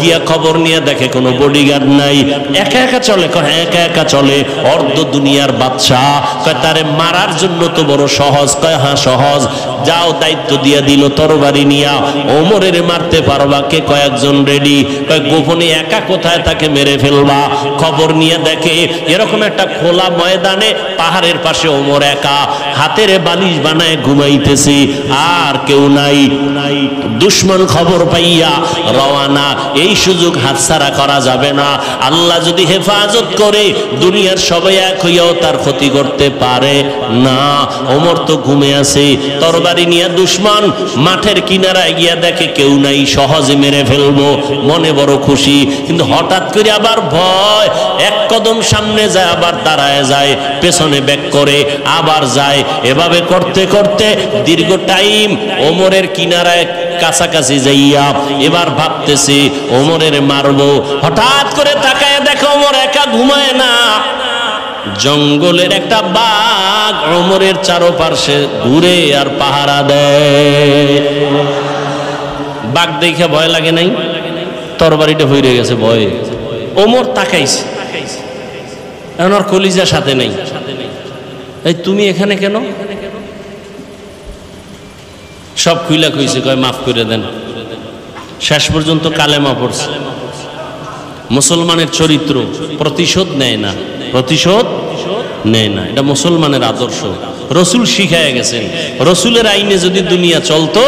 গিয়া খবর নিয়ে দেখে কোনো বডিগার্ড নাই, একা একা চলে। কয় একা একা চলে, অর্ধ দুনিয়ার বাদশাহ। কয় তারে মারার জন্য তো বড় সহজ। কয় হ্যাঁ সহজ, যাও, দায়িত্ব দিয়ে দিল তরবারি নিয়া, ওমরের মারতে পারবা কে? কয়েকজন রেডি। কয় গোপনে একা কোথায় তাকে মেরে ফেলবা? খবর নিয়ে দেখে এরকম একটা খোলা ময়দানে পাহাড়ের পাশে ওমর একা, হাতের বালিশ বানায় ঘুমাইতেছে, আর কেউ নাই। দুশ্মন খবর পাইয়া রওয়ানা। এই সুযোগ হাতছাড়া করা যাবে না। আল্লাহ যদি হেফাজত করে দুনিয়ার সবাই এক হইয়াও তার ক্ষতি করতে পারে না। ওমর তো ঘুমে আছে, তরবারি নিয়ে দুশ্মন মাঠের কিনারায় গিয়া দেখে কেউ নাই, সহজে মেরে ফেলবো, মনে বড় খুশি। কিন্তু হঠাৎ করে আবার ভয়, এক কদম সামনে যায়, আবার দাঁড়ায় যায়, পেছনে ব্যাক করে আবার যায়। এভাবে করতে করতে দীর্ঘ টাইম ওমরের কিনারায় কাছাকাছি যাইয়া এবার ভাবতেছি ওমরের মারবো। হঠাৎ করে তাকায় দেখে ওমর একা ঘুমায় না, জঙ্গলের একটা বাঘ ওমরের চারপাশে ঘুরে আর পাহারা দেয়। বাঘ দেখে ভয় লাগে নাই? তরবারিটা হইরে গেছে ভয়ে। ওমর তাকাইছে, এখন আর কলিজা সাথে নেই। এই তুমি এখানে কেন? সব খুইলা খুইছে, কয় মাফ করে দেন। শেষ পর্যন্ত কালেমা পড়ছে। মুসলমানের চরিত্র প্রতিশোধ নেয় না, প্রতিশোধ নেয় না, এটা মুসলমানের আদর্শ। রসুল শিখায় গেছেন, রসুলের আইনে যদি দুনিয়া চলতো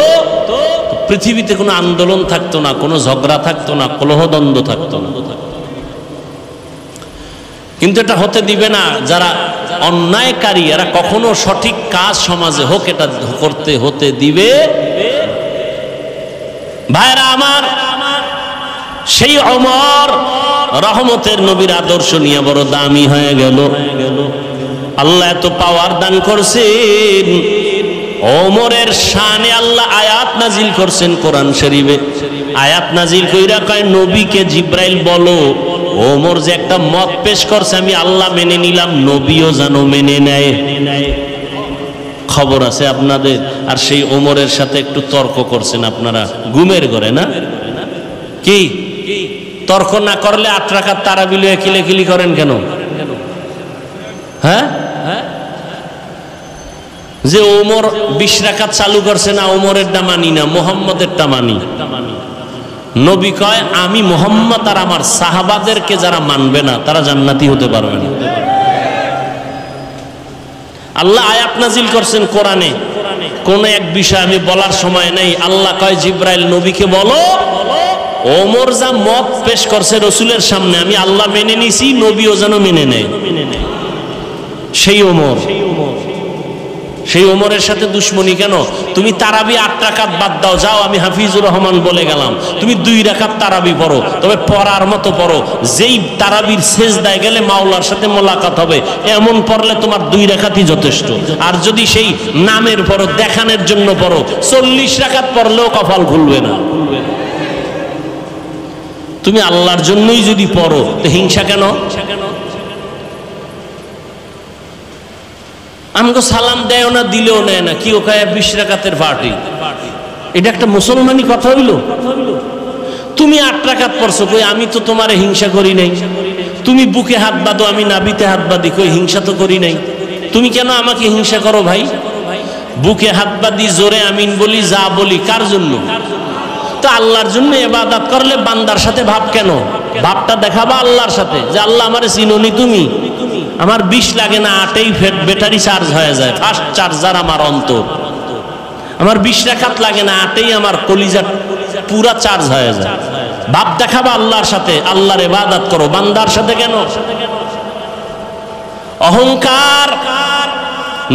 পৃথিবীতে কোনো আন্দোলন থাকতো না, কোনো ঝগড়া থাকতো না, কলহদ্বন্দ্ব থাকতো না। কিন্তু এটা হতে দিবে না। যারা অন্যায়কারী এরা কখনো সঠিক কাজ সমাজে হোক এটা করতে হতে দিবে। ভাইরা আমার, সেই ওমর রহমতের নবীর আদর্শ নিয়ে বড় দামি হয়ে গেল। আল্লাহ এত পাওয়ার দান করছেন, ওমরের শানে আল্লাহ আয়াত নাজিল করছেন কোরআন শরীফে। আয়াত নাজিল কইরা কয় নবীকে জিব্রাইল বলো ওমর যে একটা মত পেশ করছে আমি আল্লাহ মেনে নিলাম, নবীও যেন মেনে নেয়। খবর আছে আপনাদের? আর সেই ওমরের সাথে একটু তর্ক করছেন আপনারা ঘুমের ঘরে, না কি? তর্ক না করলে 8 রাকাত তারাবি লয়ে কিলেকিলি করেন কেন? হ্যাঁ, যে ওমর 20 রাকাত চালু করছে না, ওমরেরটা মানি না, মুহাম্মদেরটা মানি। নবী কয় আমি মুহাম্মদ আর আমার সাহাবাদেরকে যারা মানবে না তারা জান্নাতি হতে পারবে না। আল্লাহ আয়াত নাজিল করছেন কোরআনে, কোন এক বিষয় আমি বলার সময় নেই। আল্লাহ কয় জিব্রাইল নবীকে বলো ওমর যা মত পেশ করছে রসুলের সামনে আমি আল্লাহ মেনে নিছি, নবীও যেন মেনে নেয়। সেই ওমর, সেই ওমরের সাথে দুশ্মনী কেন? তুমি তারাবি 8 রাকাত বাদ দাও, যাও আমি হাফিজুর রহমান বলে গেলাম, তুমি 2 রাকাত তারাবি পড়ো, তবে পড়ার মতো পড়ো। যেই তারাবির সেজদায় গেলে মাওলার সাথে মোলাকাত হবে এমন পড়লে তোমার 2 রাকাতই যথেষ্ট। আর যদি সেই নামের পড়ো, দেখানোর জন্য পড়ো, 40 রাকাত পড়লেও কপাল খুলবে না। তুমি আল্লাহর জন্যই যদি পড়ো তো হিংসা কেন? আমাকে সালাম দেয় না, দিলেও নেয় না, কি ওখানে 20 রাকাতের পার্টি? এটা একটা মুসলমানি কথা হইল? তুমি 8 রাকাত পড়ছো, কই আমি তো তোমারে হিংসা করি নাই। তুমি বুকে হাত বাঁধো, আমি নাভিতে হাত বাঁধি, কই হিংসা তো করি নাই। তুমি কেন আমাকে হিংসা করো ভাই? বুকে হাত বাঁধি, জোরে আমিন বলি, যা বলি কার জন্য? তো আল্লাহর জন্য ইবাদত করলে বান্দার সাথে ভাব কেন? ভাবটা দেখাবা আল্লাহর সাথে, যে আল্লাহ আমারে চিনোনি তুমি। আমার 20 লাগে না, 8এই ব্যাটারি চার্জ হয়ে যায়, ফাস্ট চার্জার আমার অন্তর। আমার 20 রাকাত লাগে না, 8এই আমার কলিজা পুরা চার্জ হয়ে যায়। ভাব দেখাবা আল্লাহর সাথে, আল্লাহর ইবাদত করো, বান্দার সাথে কেন? অহংকার,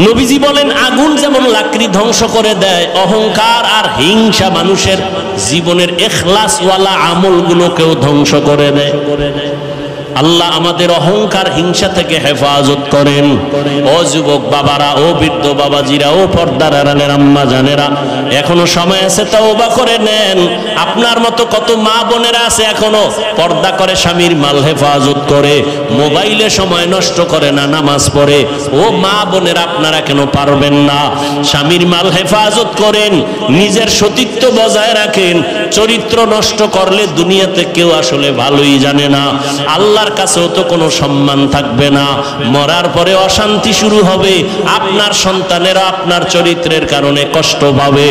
নবীজি বলেন আগুন যেমন লাকড়ি ধ্বংস করে দেয়, অহংকার আর হিংসা মানুষের জীবনের ইখলাসওয়ালা আমলগুলোকেও ধ্বংস করে দেয়। আল্লাহ আমাদের অহংকার হিংসা থেকে হেফাজত করেন। ও যুবক বাবারা, ও বৃদ্ধ বাবাজিরা, ও পর্দার আড়ালের আম্মা জানেরা, এখনো সময় আছে, তওবা করে নেন। আপনার মতো কত মা বোনেরা আছে এখনো পর্দা করে, স্বামীর মাল হেফাজত করে, মোবাইলে সময় নষ্ট করে না, নামাজ পড়ে। ও মা বোনেরা, আপনারা কেন পারবেন না? স্বামীর মাল হেফাজত করেন, নিজের সতীত্ব বজায় রাখেন। চরিত্র নষ্ট করলে দুনিয়াতে কেউ আসলে ভালোই জানে না, আল্লাহর কাছেও তো কোনো সম্মান থাকবে না। মরার পরে অশান্তি শুরু হবে, আপনার সন্তানেরা আপনার চরিত্রের কারণে কষ্ট পাবে।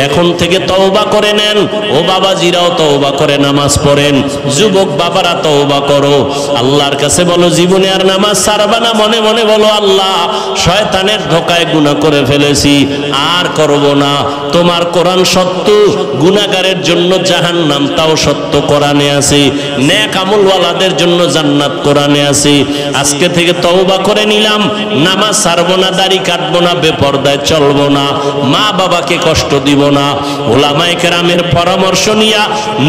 এখন থেকে তওবা করে নেন। ও বাবাজিরাও তওবা করে নামাজ পড়েন, যুবক বাবারা তওবা করো, আল্লাহর কাছে বলো জীবনে আর নামাজ ছাড়বা না। মনে মনে বলো আল্লাহ, শয়তানের ধোকায় গুনাহ করে ফেলেছি, আর করব না। তোমার কোরআন সত্য, গুনাহগারের জন্য জাহান্নাম তাও সত্য কোরআনে আছে, নেক আমলওয়ালাদের জন্য জান্নাত কোরআনে আছে। আজকে থেকে তওবা করে নিলাম, নামাজ ছাড়বো না, দাড়ি কাটবো না, বেপরদায় চলবো না, মা বাবাকে কষ্ট দিব না, ওলামায়ে কেরামের পরামর্শ নিয়া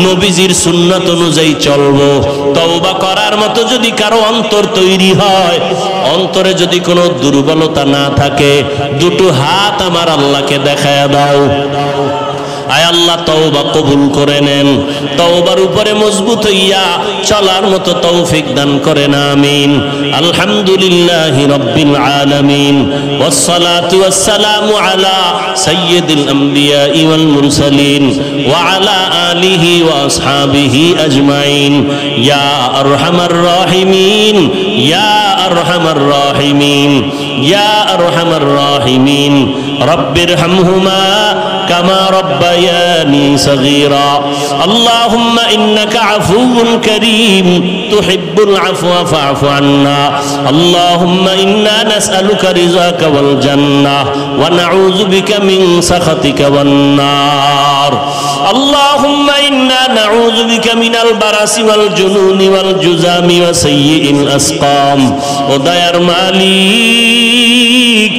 নবীজির সুন্নাত অনুযায়ী চলবো। তওবা করার মতো যদি কারো অন্তর তৈরি হয়, অন্তরে যদি কোনো দুর্বলতা না থাকে, দুটো হাত আমার আল্লাহকে দেখায়া দাও। আয় আল্লাহ, তওবা কবুল করে নেন, তওবার উপরে মজবুত হইয়া চলার মতো তৌফিক দান করেন, আমিন। আলহামদুলিল্লাহি রাব্বিল আলামিন, ওয়াসসালাতু ওয়াসসালামু আলা সাইয়্যিদিল আমবিয়া ওয়াল মুরসালিন ওয়া আলা আলিহি ওয়া আসহাবিহি আজমাইন। ইয়া আরহামার রাহিমিন, ইয়া আরহামার রাহিমিন, ইয়া আরহামার রাহিমিন। রব্বিরহামহুমা কামা রব্বায়ানি সগীরা। আল্লাহুম্মা ইন্নাকা আফুউন কারীম তুহিব্বুল আফওয়া ফা'ফু আন্না। আল্লাহুম্মা ইন্না নাসআলুকা রিযাকা ওয়াল জান্নাহ ওয়া নাউযু বিকা মিন সাখাতিকা ওয়ান নার। আল্লাহুম্মা ইন্না নাউযু বিকা মিনাল বারাসি ওয়াল জুনুনি ওয়াল জুযামি ওয়া সাইয়্যিল আসকাম। ও দয়ার মালিক,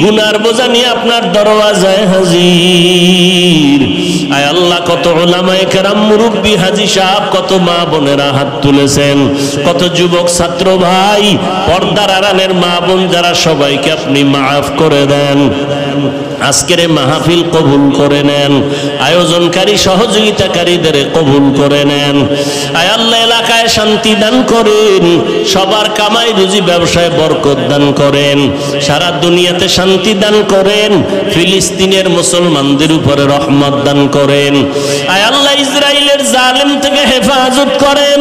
গুনার বোঝা নিয়ে আপনার দরওয়াজায় হাজির। আয় আল্লাহ, কত উলামায়ে কেরাম, মুরব্বী, হাজী সাহেব, কত মা বোনেরা হাত তুলেছেন, কত যুবক ছাত্র ভাই, পর্দার আড়ালের মা বোন যারা, সবাইকে আপনি মাফ করে দেন। আজকের এই মাহফিল কবুল করে নেন, আয়োজনকারী সহযোগিতাকারীদের কবুল করে নেন। আয় আল্লাহ এলাকায় শান্তি দান করেন, সবার কামাই রুজি ব্যবসায় বরকত দান করেন, সারা দুনিয়াতে শান্তি দান করেন, ফিলিস্তিনের মুসলমানদের উপরে রহমত দান করেন। আয় আল্লাহ ইসরায়েলের জালেম থেকে হেফাজত করেন,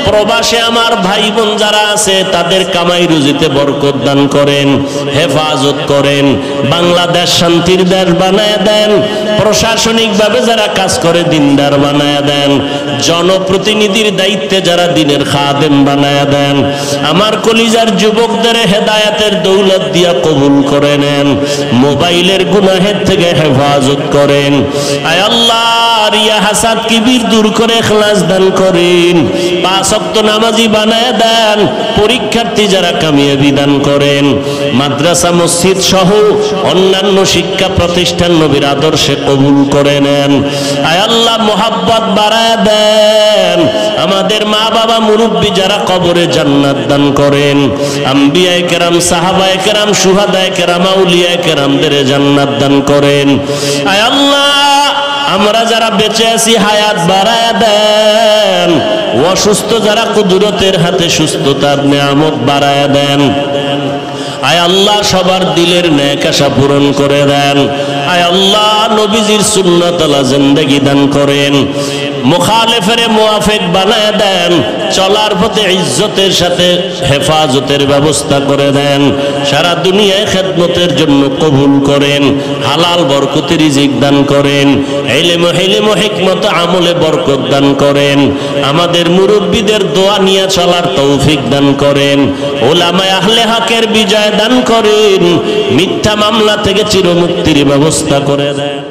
প্রবাসে আমার ভাই বোন যারা আছে তাদের কামাই রুজিতে বরকত দান করেন, হেফাজত করেন। বাংলাদেশ শান্তির দেশ বানায় দেন, প্রশাসনিকভাবে যারা কাজ করে দিনদার বানায় দেন, জনপ্রতিনিধির দায়িত্বে যারা দিনের খাদেম বানায় দেন। আমার কলিজার যুবকদের হেদায়েতের দৌলত দিয়া কবুল করে নেন, মোবাইলের গুনাহের থেকে হেফাজত করেন। আয় আল্লাহ রিয়া হাসাদ কিবির দূর করে ইখলাস দান করেন, 5 ওয়াক্ত নামাজি বানায় দেন, পরীক্ষার্থী যারা কামিয়াবি দান করেন, মাদ্রাসা মসজিদ সহ অন্যান্য শিক্ষা প্রতিষ্ঠান নবীর আদর্শে কবুল করে নেন। আয় আল্লাহ মোহাব্বত বাড়ায় দেন, আমাদের মা বাবা মুরব্বী যারা কবরে জান্নাত দান করেন, আম্বিয়ায়ে কেরাম সাহাবায়ে কেরাম শুহাদায়ে কেরাম আউলিয়ায়ে কেরামদের জান্নাত দান করেন। আয় আল্লাহ আমরা যারা বেঁচে আছি হায়াত বাড়ায় দেন, অসুস্থ যারা কুদরতের হাতে সুস্থতার নিয়ামত বাড়ায় দেন। আয় আল্লাহ সবার দিলের নেক আশা পূরণ করে দেন। আয় আল্লাহ নবীজির সুন্নাত আলা জিন্দেগি দান করেন, মুখালেফের মুআফিক বানায় দেন, চলার পথে ইজ্জতের সাথে হেফাজতের ব্যবস্থা করে দেন, সারা দুনিয়ায় খেদমতের জন্য কবুল করেন, হালাল বরকতের রিজিক দান করেন, ইলম হিকমত আমলে বরকত দান করেন, আমাদের মুরব্বীদের দোয়া নিয়ে চলার তৌফিক দান করেন, উলামায়ে আহলে হকের বিজয় দান করেন, মিথ্যা মামলা থেকে চিরমুক্তির ব্যবস্থা করে দেন।